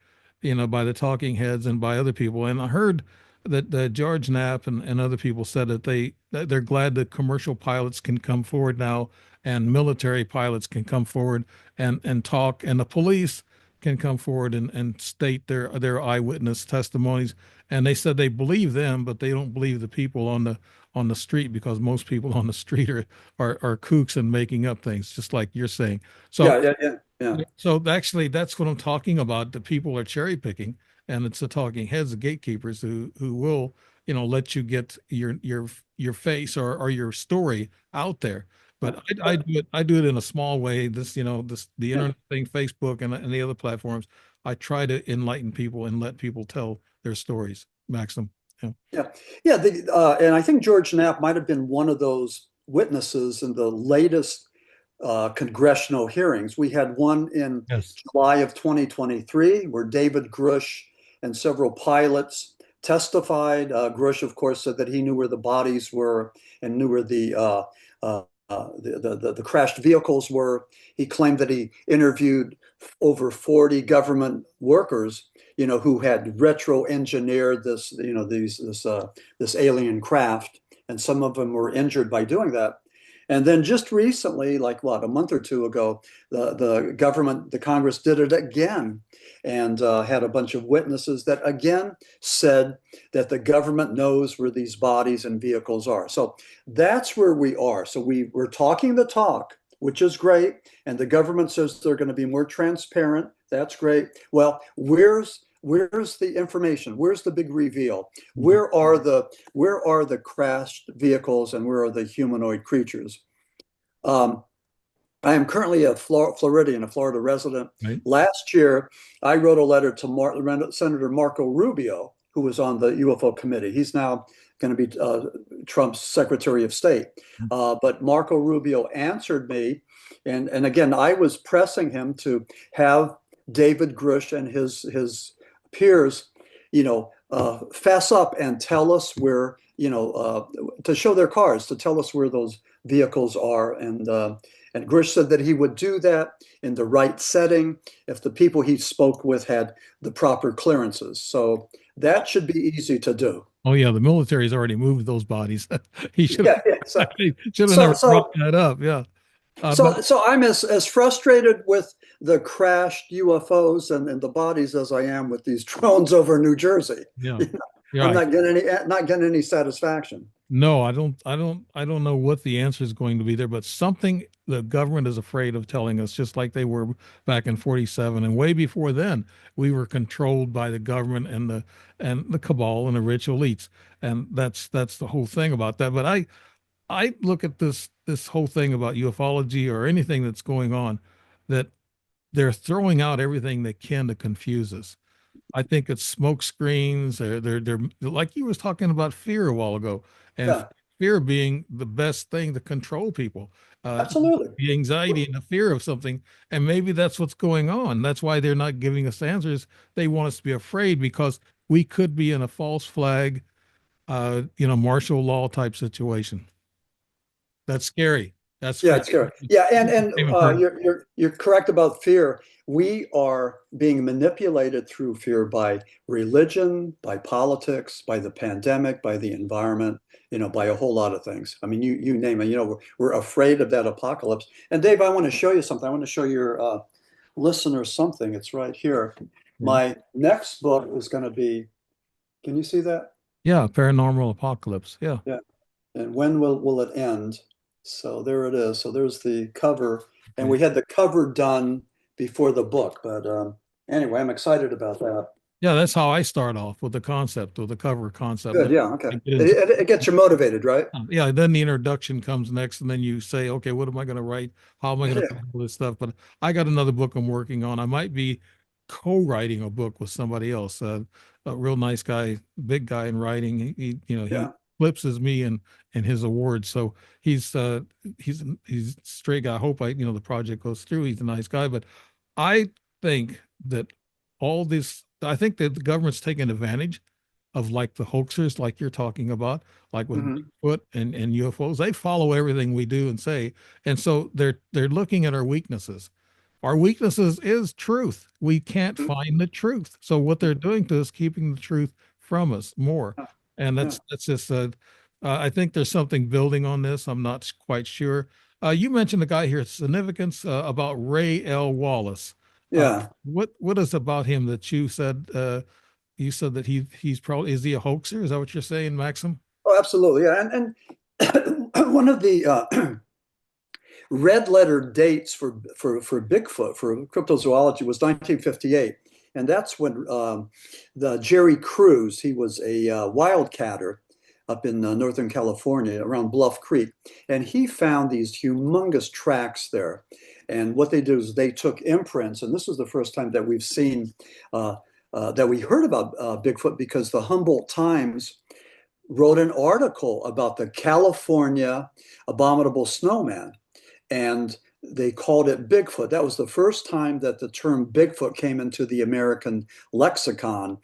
by the talking heads and by other people. And I heard that George Knapp and other people said that they're glad that commercial pilots can come forward now and military pilots can come forward and talk, and the police can come forward and state their eyewitness testimonies. And they said they believe them, but they don't believe the people on the street, because most people on the street are kooks and making up things, just like you're saying. So yeah, yeah, yeah, yeah. so actually, that's what I'm talking about. The people are cherry picking, and it's the talking heads, the gatekeepers, who will, let you get your face or your story out there. Yeah. But I do it in a small way. The Yeah. internet thing, Facebook and the other platforms. I try to enlighten people and let people tell their stories. Maxim. Yeah. Yeah, yeah. And I think George Knapp might have been one of those witnesses in the latest congressional hearings. We had one in Yes. July of 2023 where David Grush and several pilots testified. Grush, of course, said that he knew where the bodies were and knew where the crashed vehicles were. He claimed that he interviewed over 40 government workers, who had retro-engineered this alien craft, and some of them were injured by doing that. And then just recently, like what, a month or two ago, the Congress did it again, and had a bunch of witnesses that again said that the government knows where these bodies and vehicles are. So that's where we are. So we're talking the talk, which is great, and the government says they're going to be more transparent. That's great. Well, where's the information? Where's the big reveal? Where are the crashed vehicles, and where are the humanoid creatures? Um, I am currently a Floridian, a Florida resident. Right. Last year, I wrote a letter to Senator Marco Rubio, who was on the UFO committee. He's now going to be Trump's Secretary of State. But Marco Rubio answered me, and again, I was pressing him to have David Grush and his peers, fess up and tell us where, to show their cards, to tell us where those vehicles are. And Grush said that he would do that in the right setting if the people he spoke with had the proper clearances. So that should be easy to do. Oh yeah, the military's already moved those bodies. He should Yeah, yeah. So, he should have so, never so brought that up. Yeah. But So I'm as frustrated with the crashed UFOs and the bodies as I am with these drones over New Jersey. yeah, You know, you're I'm right. not getting any satisfaction. No, I don't know what the answer is going to be there, but something the government is afraid of telling us, just like they were back in 47 and way before then. We were controlled by the government and the cabal and the rich elites. And that's the whole thing about that. But I look at this whole thing about ufology or anything that's going on, that they're throwing out everything they can to confuse us. I think it's smoke screens. They're like you was talking about fear a while ago, and Yeah, fear being the best thing to control people. Uh, absolutely. the anxiety and the fear of something, and maybe that's what's going on. That's why they're not giving us answers. They want us to be afraid because we could be in a false flag, martial law type situation. That's scary. That's Yeah, fear. it's scary. Yeah, and Same in person. you're correct about fear. We are being manipulated through fear by religion, by politics, by the pandemic, by the environment, by a whole lot of things. I mean, you name it. We're afraid of that apocalypse. And Dave, I want to show you something. I want to show your listeners something. It's right here. Yeah. My next book is going to be. Can you see that? Yeah, paranormal apocalypse. Yeah. Yeah. And when will it end? So there it is. So there's the cover, and Okay. we had the cover done before the book. But anyway, I'm excited about that. Yeah, that's how I start off with the concept, with the cover concept. Good. Then Yeah. I Okay. get into It gets you motivated, right? yeah, then the introduction comes next, and then you say, okay, what am I going to write? How am I going to Yeah. write all this stuff? But I got another book I'm working on. I might be co-writing a book with somebody else. A real nice guy, big guy in writing. He Yeah. flips as me and his awards. So he's he's a straight guy. I hope the project goes through. He's a nice guy, but I think that I think that the government's taking advantage of like the hoaxers, like you're talking about, like with Hmm. Bigfoot and UFOs. They follow everything we do and say, and so they're looking at our weaknesses. Our weaknesses is truth. We can't find the truth. So what they're doing to us, keeping the truth from us more, Yeah. and Yeah. that's just. I think there's something building on this. I'm not quite sure. You mentioned the guy here, significance about Ray L. Wallace. Uh, Yeah. what is about him that you said? You said that he's probably, is he a hoaxer? Is that what you're saying, Maxim? Oh, absolutely. Yeah. And one of the red letter dates for Bigfoot, for cryptozoology, was 1958. And that's when the Jerry Cruz, he was a wildcatter up in Northern California around Bluff Creek. And he found these humongous tracks there. And what they did is they took imprints. And this was the first time that we've seen, that we heard about Bigfoot, because the Humboldt Times wrote an article about the California abominable snowman, and they called it Bigfoot. That was the first time that the term Bigfoot came into the American lexicon.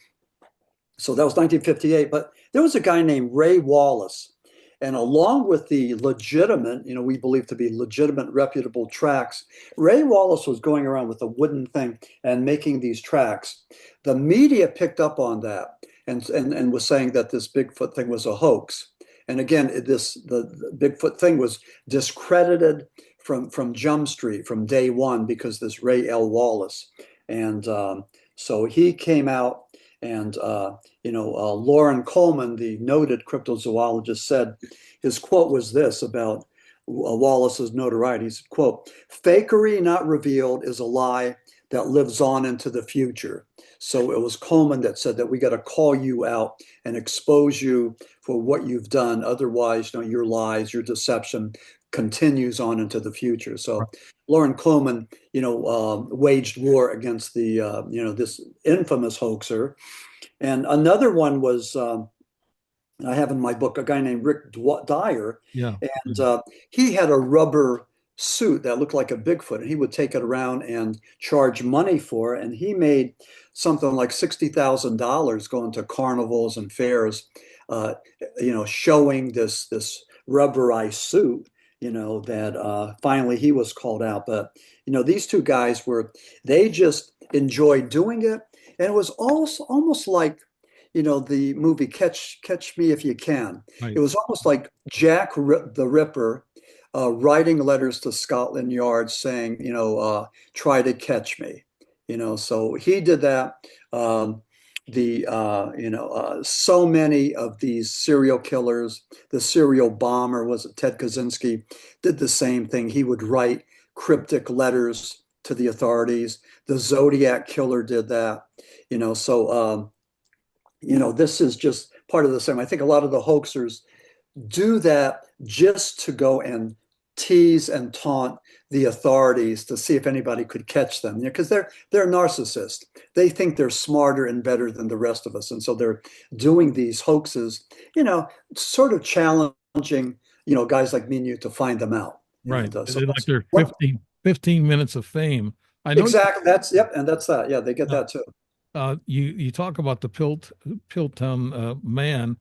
So that was 1958. But there was a guy named Ray Wallace. And along with the legitimate, we believe to be legitimate, reputable tracks, Ray Wallace was going around with a wooden thing and making these tracks. The media picked up on that and was saying that this Bigfoot thing was a hoax. And again, the Bigfoot thing was discredited from Jump Street from day one, because this Ray L. Wallace. And so he came out, and Lauren Coleman, the noted cryptozoologist, said his quote was this about Wallace's notoriety. He said, quote, "Fakery not revealed is a lie that lives on into the future." So it was Coleman that said that we got to call you out and expose you for what you've done. Otherwise, your lies, your deception continues on into the future. So Lauren Coleman, waged war against this infamous hoaxer. And another one was, I have in my book, a guy named Rick Dyer, Yeah. and he had a rubber suit that looked like a Bigfoot, and he would take it around and charge money for it. And he made something like $60,000 going to carnivals and fairs, showing this rubberized suit. That finally he was called out. But these two guys they just enjoyed doing it, and it was also almost like the movie Catch Me If You Can. It Right. was almost like Jack the Ripper writing letters to Scotland Yard saying, try to catch me. So he did that. So many of these serial killers, the serial bomber, was it Ted Kaczynski, did the same thing. He would write cryptic letters to the authorities. The Zodiac killer did that. This is just part of the same. I think a lot of the hoaxers do that just to go and tease and taunt the authorities to see if anybody could catch them. Because they're narcissists. They think they're smarter and better than the rest of us, and so they're doing these hoaxes. Sort of challenging guys like me and you to find them out. Right. So They're like that's their what 15 minutes of fame. I know exactly. That's yep, and that's that. Yeah, they get uh, that too. you talk about the Piltdown man,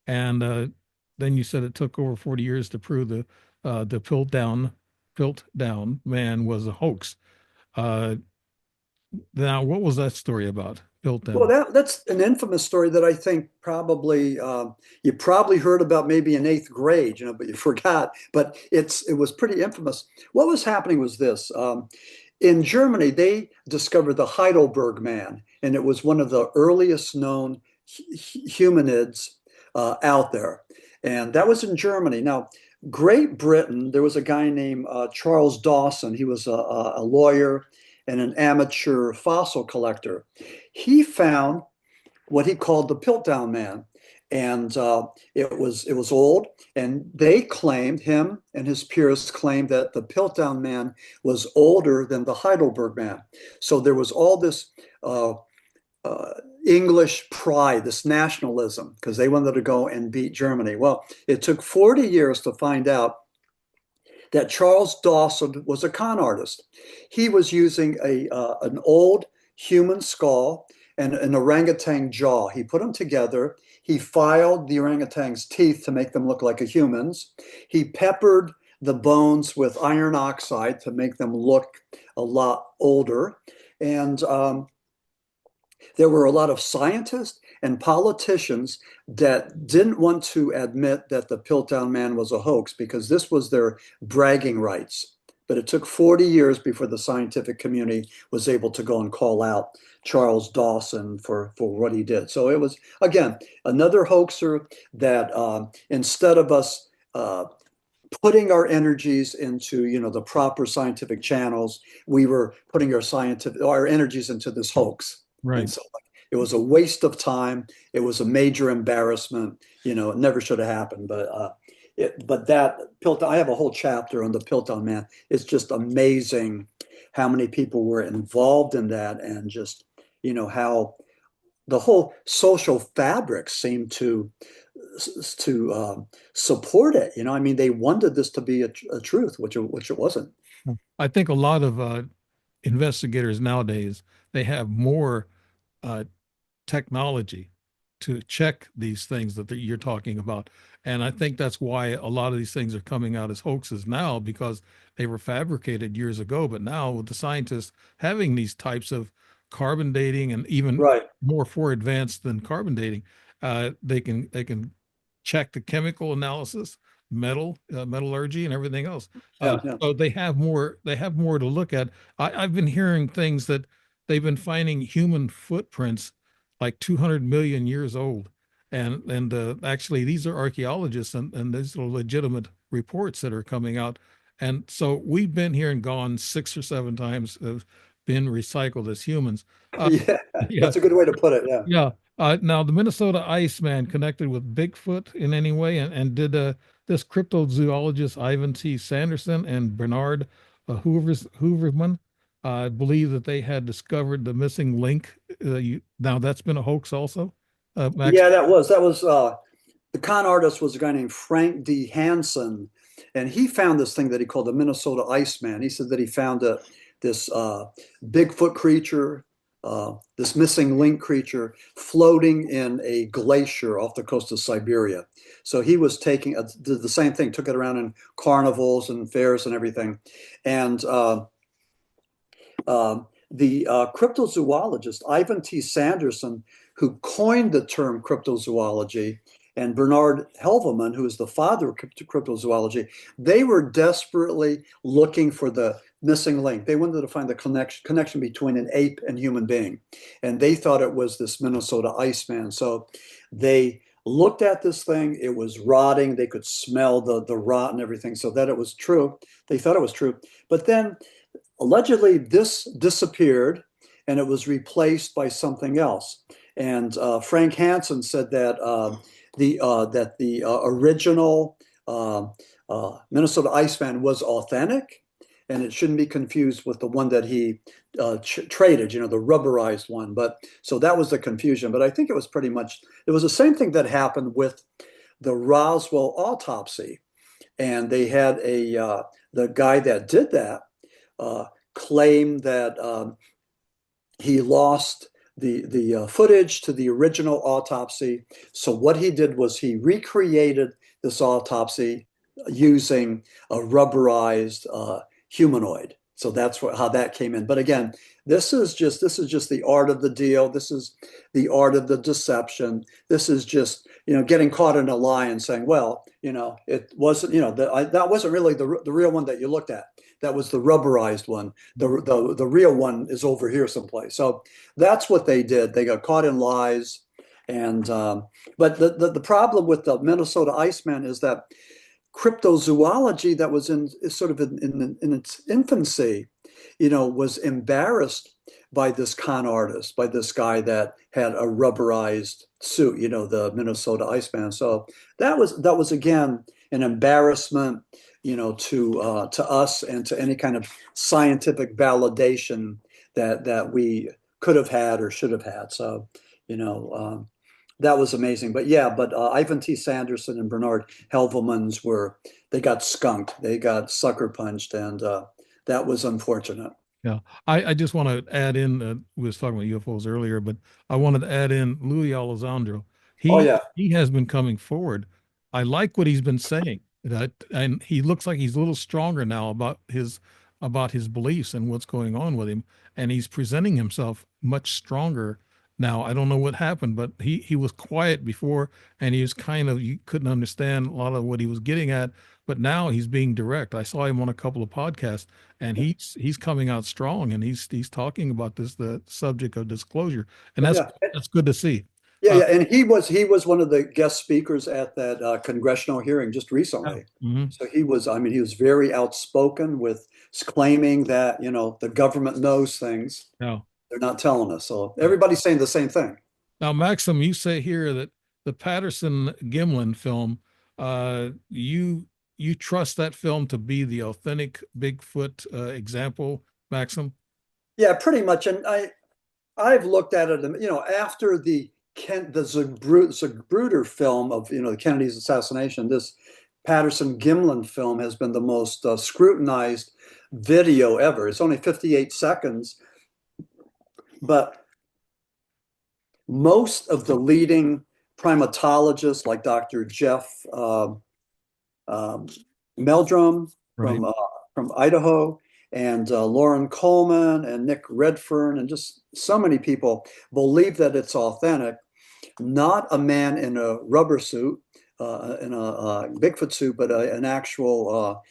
and then you said it took over 40 years to prove the Piltdown. Piltdown Man was a hoax. Uh, Now, what was that story about? Well, Piltdown. that's an infamous story that I think probably you probably heard about maybe in eighth grade, but you forgot. But it was pretty infamous. What was happening was this: in Germany, they discovered the Heidelberg Man, and it was one of the earliest known humanids out there, and that was in Germany. Now, Great Britain, there was a guy named Charles Dawson. He was a lawyer and an amateur fossil collector. He found what he called the Piltdown Man, and it was old. And they claimed, him and his peers claimed, that the Piltdown Man was older than the Heidelberg Man. So there was all this uh, uh, English pride, this nationalism, because they wanted to go and beat Germany. Well, it took 40 years to find out that Charles Dawson was a con artist. He was using an old human skull and an orangutan jaw. He put them together. He filed the orangutan's teeth to make them look like a human's. He peppered the bones with iron oxide to make them look a lot older. And there were a lot of scientists and politicians that didn't want to admit that the Piltdown Man was a hoax because this was their bragging rights. But it took 40 years before the scientific community was able to go and call out Charles Dawson for what he did. So it was, again, another hoaxer that instead of us putting our energies into the proper scientific channels, we were putting our energies into this hoax. And Right. so it was a waste of time. It was a major embarrassment. It never should have happened. But that Piltdown, I have a whole chapter on the Piltdown Man. It's just amazing how many people were involved in that, and just how the whole social fabric seemed to support it. I mean, they wanted this to be a truth, which it wasn't. I think a lot of investigators nowadays, they have more uh, technology to check these things that you're talking about. And I think that's why a lot of these things are coming out as hoaxes now, because they were fabricated years ago. But now, with the scientists having these types of carbon dating, and even Right. more for advanced than carbon dating, they can check the chemical analysis, metallurgy, and everything else. Yeah. Yeah. So they have more to look at. I've been hearing things that they've been finding human footprints like 200 million years old. And actually, these are archaeologists, and these are legitimate reports that are coming out. And so we've been here and gone 6 or 7 times, have been recycled as humans. Uh, Yeah. yeah, That's a good way to put it. Yeah. yeah. Now, the Minnesota Iceman connected with Bigfoot in any way, and did this cryptozoologist Ivan T. Sanderson and Bernard Hooverman believe that they had discovered the missing link. Now, that's been a hoax also, Max. Yeah, that was the con artist was a guy named Frank D. Hansen, and he found this thing that he called the Minnesota Iceman. He said that he found this Bigfoot creature, this missing link creature, floating in a glacier off the coast of Siberia. So he was did the same thing, took it around in carnivals and fairs and everything, and the cryptozoologist Ivan T. Sanderson, who coined the term cryptozoology, and Bernard Helveman, who is the father of cryptozoology, they were desperately looking for the missing link. They wanted to find the connection between an ape and human being, and they thought it was this Minnesota Iceman. So they looked at this thing. It was rotting. They could smell the rot and everything. So that it was true. They thought it was true. But then allegedly this disappeared and it was replaced by something else. And Frank Hansen said that the original Minnesota Iceman was authentic, and it shouldn't be confused with the one that he traded, the rubberized one. But so that was the confusion. But I think it was the same thing that happened with the Roswell autopsy, and they had the guy that did that claimed that he lost the footage to the original autopsy. So what he did was he recreated this autopsy using a rubberized humanoid. So that's how that came in. But again, this is just the art of the deal. This is the art of the deception. This is just getting caught in a lie and saying, well, it wasn't that wasn't really the real one that you looked at. That was the rubberized one. The real one is over here someplace. So that's what they did. They got caught in lies. And but the problem with the Minnesota Iceman is that cryptozoology that was in sort of in its infancy, was embarrassed by this con artist, by this guy that had a rubberized suit, the Minnesota Iceman. So that was again an embarrassment, to us and to any kind of scientific validation that we could have had or should have had. So, you know, um, that was amazing. But yeah, Ivan T. Sanderson and Bernard Helvelmans they got skunked, they got sucker punched, and that was unfortunate. Yeah, I just want to add in. We was talking about UFOs earlier, but I wanted to add in Louis Alessandro. Oh He yeah, he has been coming forward. I like what he's been saying. That and he looks like he's a little stronger now about his beliefs and what's going on with him, and he's presenting himself much stronger now. I don't know what happened, but he was quiet before, and he was kind of you couldn't understand a lot of what he was getting at. But now he's being direct. I saw him on a couple of podcasts and he's coming out strong and he's talking about the subject of disclosure and yeah. that's good to see. Yeah, uh yeah, and he was one of the guest speakers at that congressional hearing just yeah. recently. Hmm. So I mean, he was very outspoken with claiming that the government knows things Yeah. they're not telling us. So Yeah. everybody's saying the same thing. Now Maxim, you say here that the Patterson Gimlin film, you trust that film to be the authentic Bigfoot example, Maxim? Yeah, pretty much. And I've looked at it, and after the Zapruder film of the Kennedy's assassination, this Patterson Gimlin film has been the most scrutinized video ever. It's only 58 seconds, but most of the leading primatologists, like Dr. Jeff um, Meldrum Right. from Idaho, and Lauren Coleman and Nick Redfern, and just so many people believe that it's authentic. Not a man in a rubber suit, in a Bigfoot suit, but an actual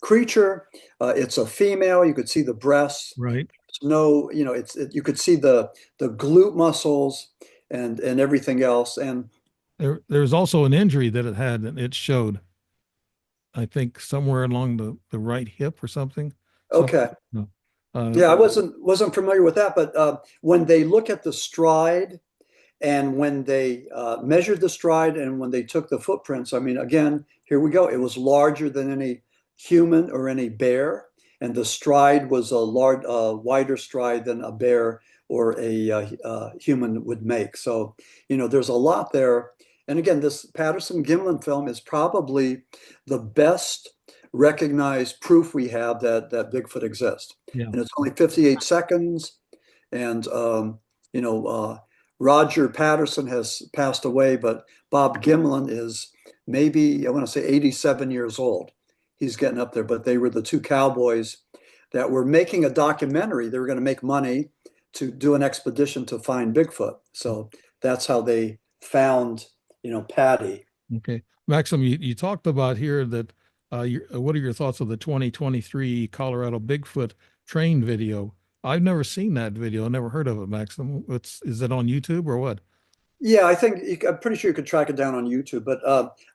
creature. It's a female. You could see the breasts. Right. No, you could see the glute muscles and everything else. And There's also an injury that it had and it showed, I think somewhere along the right hip or something. Something. okay, No. Uh, yeah, I wasn't familiar with that, but when they look at the stride and when they measured the stride and when they took the footprints, I mean, again, here we go. It was larger than any human or any bear, and the stride was a wider stride than a bear or a human would make. So, there's a lot there. And again, this Patterson Gimlin film is probably the best recognized proof we have that Bigfoot exists. yeah. And it's only 58 seconds. And you know, uh, Roger Patterson has passed away, but Bob Gimlin is maybe, I want to say 87 years old. He's getting up there, but they were the two cowboys that were making a documentary. They were going to make money to do an expedition to find Bigfoot. So that's how they found, Patty. Okay. Maxim, you talked about here that what are your thoughts of the 2023 Colorado Bigfoot train video? I've never seen that video. I never heard of it, Maxim. Is it on YouTube or what? Yeah, I'm pretty sure you could track it down on YouTube, but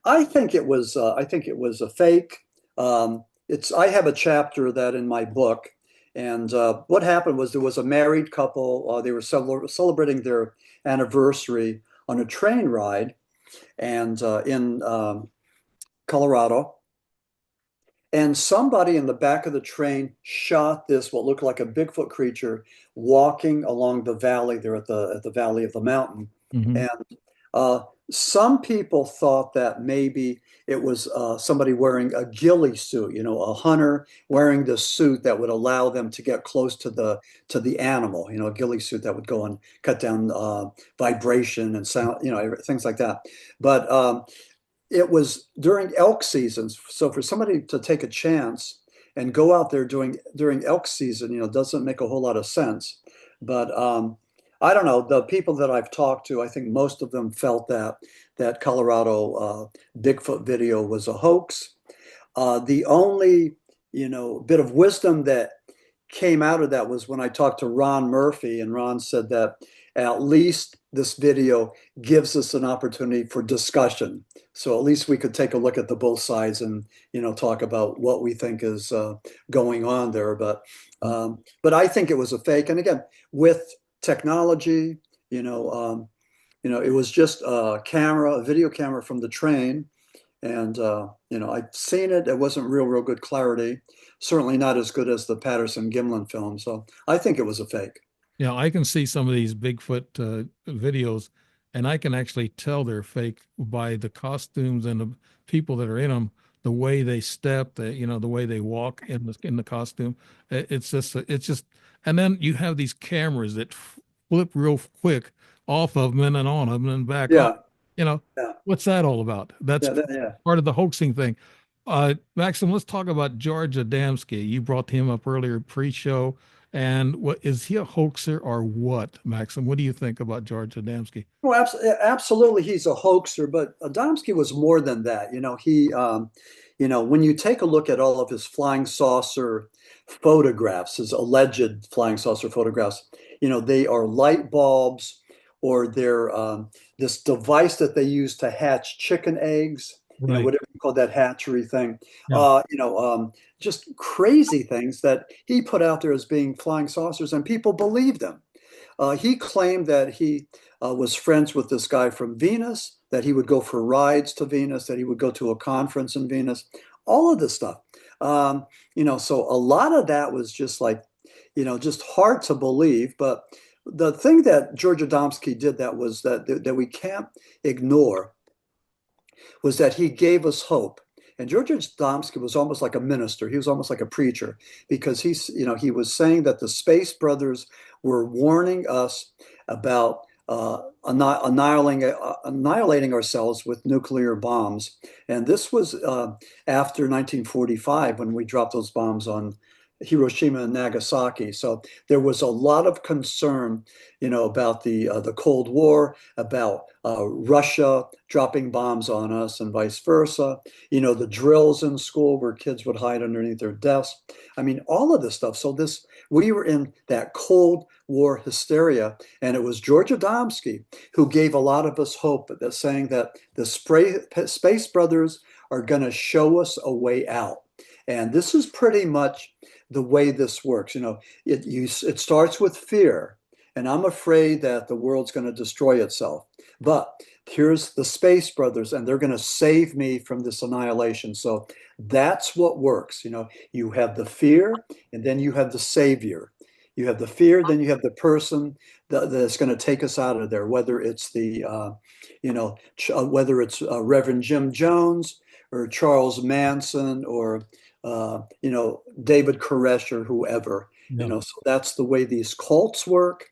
I think it was a fake. I have a chapter that in my book, and what happened was there was a married couple. They were celebrating their anniversary on a train ride, and in Colorado, and somebody in the back of the train shot this what looked like a Bigfoot creature walking along the valley there at the valley of the mountain. Hmm. And some people thought that maybe it was somebody wearing a ghillie suit, a hunter wearing the suit that would allow them to get close to the animal, a ghillie suit that would go and cut down vibration and sound, things like that. But it was during elk seasons. So for somebody to take a chance and go out there during elk season, doesn't make a whole lot of sense. But I don't know. The people that I've talked to, I think most of them felt that Colorado Bigfoot video was a hoax. The only, bit of wisdom that came out of that was when I talked to Ron Murphy, and Ron said that at least this video gives us an opportunity for discussion. So at least we could take a look at the both sides and talk about what we think is going on there. But I think it was a fake. And again, with technology, it was just a video camera from the train. And I've seen it. It wasn't real good clarity. Certainly not as good as the Patterson Gimlin film. So I think it was a fake. Yeah, I can see some of these Bigfoot videos, and I can actually tell they're fake by the costumes and the people that are in them, the way they step, the way they walk in the costume. It's just, and then you have these cameras that flip real quick off of them and then on them and back on. Yeah, You know, yeah, what's that all about? That's yeah. part of the hoaxing thing. Maxim, let's talk about George Adamski. You brought him up earlier pre-show. And what is he a hoaxer or what, Maxim? What do you think about George Adamski? Well, absolutely, he's a hoaxer, but Adamski was more than that. When you take a look at all of his flying saucer photographs, his alleged flying saucer photographs, they are light bulbs or they're this device that they use to hatch chicken eggs, Right. whatever you call that hatchery thing. Yeah. Just crazy things that he put out there as being flying saucers, and people believed him. He claimed that he was friends with this guy from Venus, that he would go for rides to Venus, that he would go to a conference in Venus, all of this stuff. So a lot of that was just like, just hard to believe. But the thing that George Adamski did that we can't ignore was that he gave us hope. And George Adamski was almost like a minister. He was almost like a preacher because he was saying that the Space Brothers were warning us about annihilating ourselves with nuclear bombs. And this was after 1945 when we dropped those bombs on Hiroshima and Nagasaki. So there was a lot of concern, about the Cold War, about Russia dropping bombs on us and vice versa. The drills in school where kids would hide underneath their desks. I mean, all of this stuff. So we were in that Cold War hysteria, and it was George Adamski who gave a lot of us hope, that saying that the Space Brothers are going to show us a way out. And this is pretty much the way this works. It starts with fear, and I'm afraid that the world's going to destroy itself. But here's the Space Brothers, and they're going to save me from this annihilation. So that's what works. You have the fear, and then you have the savior. You have the fear, then you have the person that's going to take us out of there. Whether it's Reverend Jim Jones or Charles Manson or David Koresh or whoever. Yeah. So that's the way these cults work.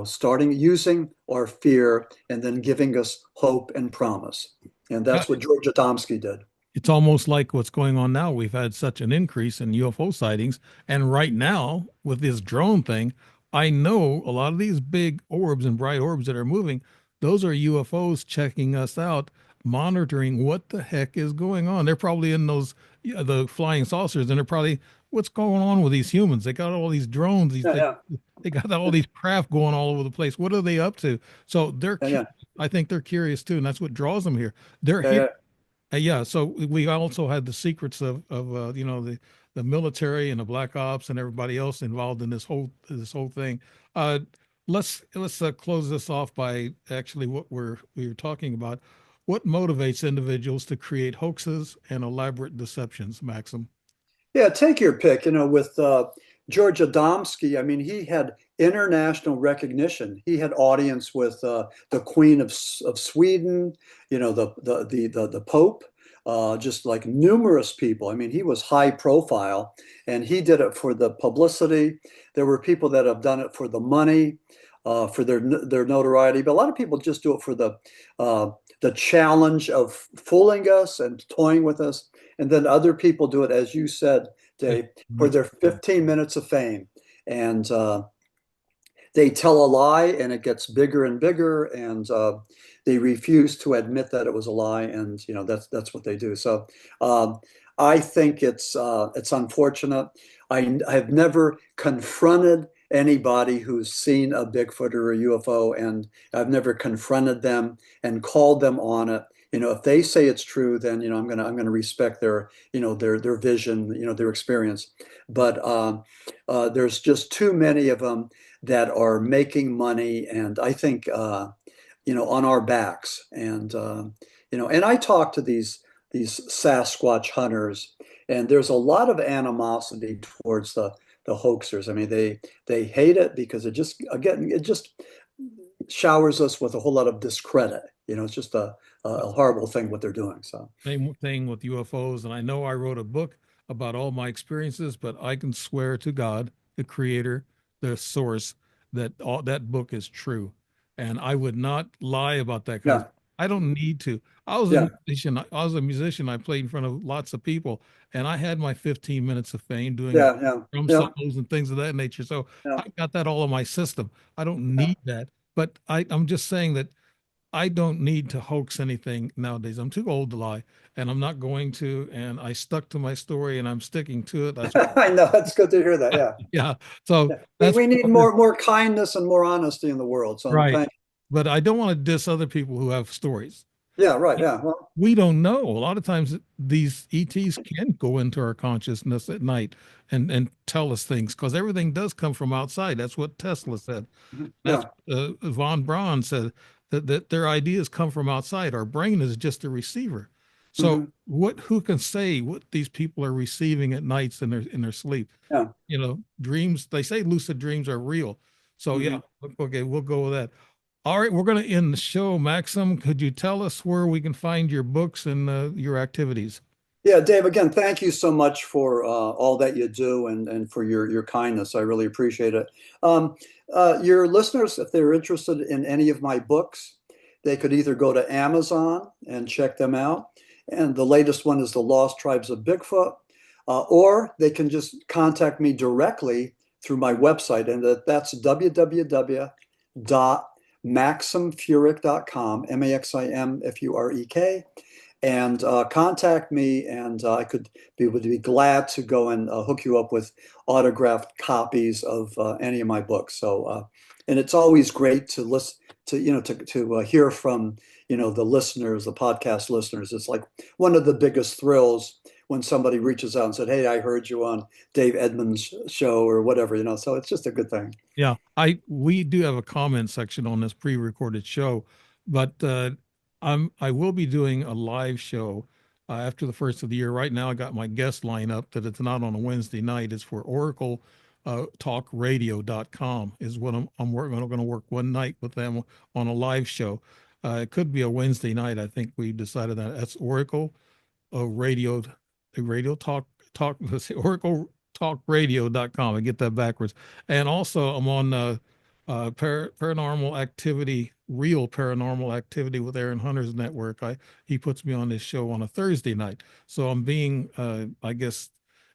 Starting using our fear and then giving us hope and promise. And Yeah. that's what George Adamski did. It's almost like what's going on now. We've had such an increase in UFO sightings. And right now, with this drone thing, I know a lot of these big orbs and bright orbs that are moving, those are UFOs checking us out, monitoring what the heck is going on. They're probably in those, yeah, the flying saucers, and they're probably, what's going on with these humans? They got all these drones, Yeah, yeah, they got all these craft going all over the place. What are they up to? So yeah, yeah, I think they're curious too, and that's what draws them here. They're yeah, here. yeah. Yeah, so we also had the secrets of the military and the black ops and everybody else involved in this whole thing. Uh, let's close this off by actually what we were talking about. What motivates individuals to create hoaxes and elaborate deceptions, Maxim? Yeah, take your pick. With George Adamski, I mean, he had international recognition. He had audience with the Queen of Sweden, the Pope. just like numerous people. I mean, he was high profile, and he did it for the publicity. There were people that have done it for the money, for their notoriety, but a lot of people just do it for the challenge of fooling us and toying with us. And then other people do it, as you said, Dave, for their 15 minutes of fame. And they tell a lie, and it gets bigger and bigger, and they refuse to admit that it was a lie, and that's what they do. So I think it's unfortunate. I've never confronted anybody who's seen a Bigfoot or a UFO, and I've never confronted them and called them on it. If they say it's true, then I'm gonna respect their vision, their experience. But there's just too many of them that are making money, and I think on our backs. And I talk to these Sasquatch hunters, and there's a lot of animosity towards the hoaxers. I mean, they hate it because it just showers us with a whole lot of discredit. It's just a horrible thing what they're doing. So Same thing with UFOs. And I know I wrote a book about all my experiences, but I can swear to God, the creator, the source, that all that book is true. And I would not lie about that because yeah, I don't need to. I was a yeah, musician. I was a musician. I played in front of lots of people, and I had my 15 minutes of fame doing yeah, yeah, drum yeah, solos and things of that nature. So yeah, I got that all in my system. I don't yeah. need that. But I'm just saying that I don't need to hoax anything nowadays. I'm too old to lie, and I'm not going to. And I stuck to my story, and I'm sticking to it. That's I know, it's good to hear that. Yeah. yeah. So Yeah. We, that's we need more kindness and more honesty in the world. So right. thank But I don't want to diss other people who have stories. Yeah, right. Yeah. Well, We don't know. A lot of times these ETs can go into our consciousness at night and tell us things because everything does come from outside. That's what Tesla said. That's yeah. von Braun said that their ideas come from outside. Our brain is just a receiver. So Hmm. who can say what these people are receiving at nights in their sleep? Yeah. Dreams, they say lucid dreams are real. So yeah, Hmm. okay, we'll go with that. All right, we're going to end the show. Maxim, could you tell us where we can find your books and your activities? Yeah, Dave, again, thank you so much for all that you do, and for your kindness. I really appreciate it. Um, your listeners, if they're interested in any of my books, they could either go to Amazon and check them out. And the latest one is The Lost Tribes of Bigfoot, or they can just contact me directly through my website, and that's www.maximfurek.com, MAXIMFUREK, and contact me, and I would be glad to go and hook you up with autographed copies of any of my books. So, and it's always great to listen to hear from the listeners, the podcast listeners. It's like one of the biggest thrills when somebody reaches out and said, "Hey, I heard you on Dave Edmonds' show," or whatever. So it's just a good thing. Yeah, we do have a comment section on this pre-recorded show, but I will be doing a live show after the first of the year. Right now, I got my guest line up that it's not on a Wednesday night. It's for Oracle talkradio.com is what I'm working. I'm going to work one night with them on a live show. It could be a Wednesday night. I think we decided that. That's Oracle radio, radio talk, let's see, Oracle talkradio.com. I get that backwards. And also I'm on paranormal activity, real paranormal activity with Aaron Hunter's network. He puts me on this show on a Thursday night. So I'm being I guess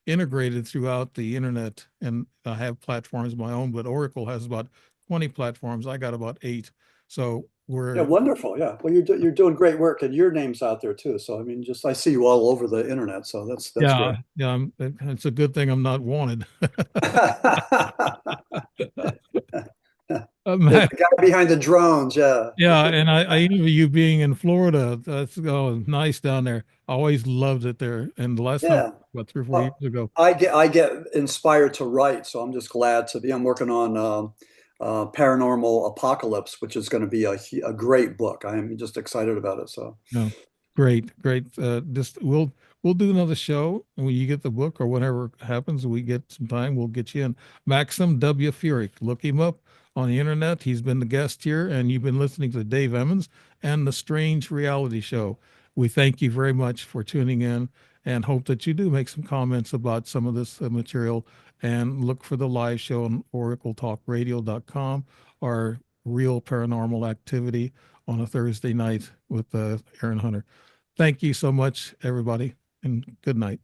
integrated throughout the internet, and I have platforms of my own, but Oracle has about 20 platforms. I got about 8. So Yeah, we're wonderful. Yeah. Well, you're doing great work, and your name's out there too. So I mean, just I see you all over the internet. So that's great. yeah, it's a good thing I'm not wanted. The Matt, guy behind the drones. Yeah. yeah, and I envy you being in Florida. That's nice down there. I always loved it there. And the last time, Yeah. about 3 or 4 years Well, ago. I get inspired to write, so I'm just glad to be. I'm working on Paranormal Apocalypse, which is going to be a great book. I am just excited about it. So No, great, great. Just we'll do another show when you get the book or whatever happens. We get some time, we'll get you in. Maxim W Furek. Look him up on the internet. He's been the guest here, and you've been listening to Dave Emmons and the Strange Reality Show. we thank you very much for tuning in and hope that you do make some comments about some of this material, and look for the live show on oracletalkradio.com, or Real Paranormal Activity on a Thursday night with Aaron Hunter. Thank you so much, everybody, and good night.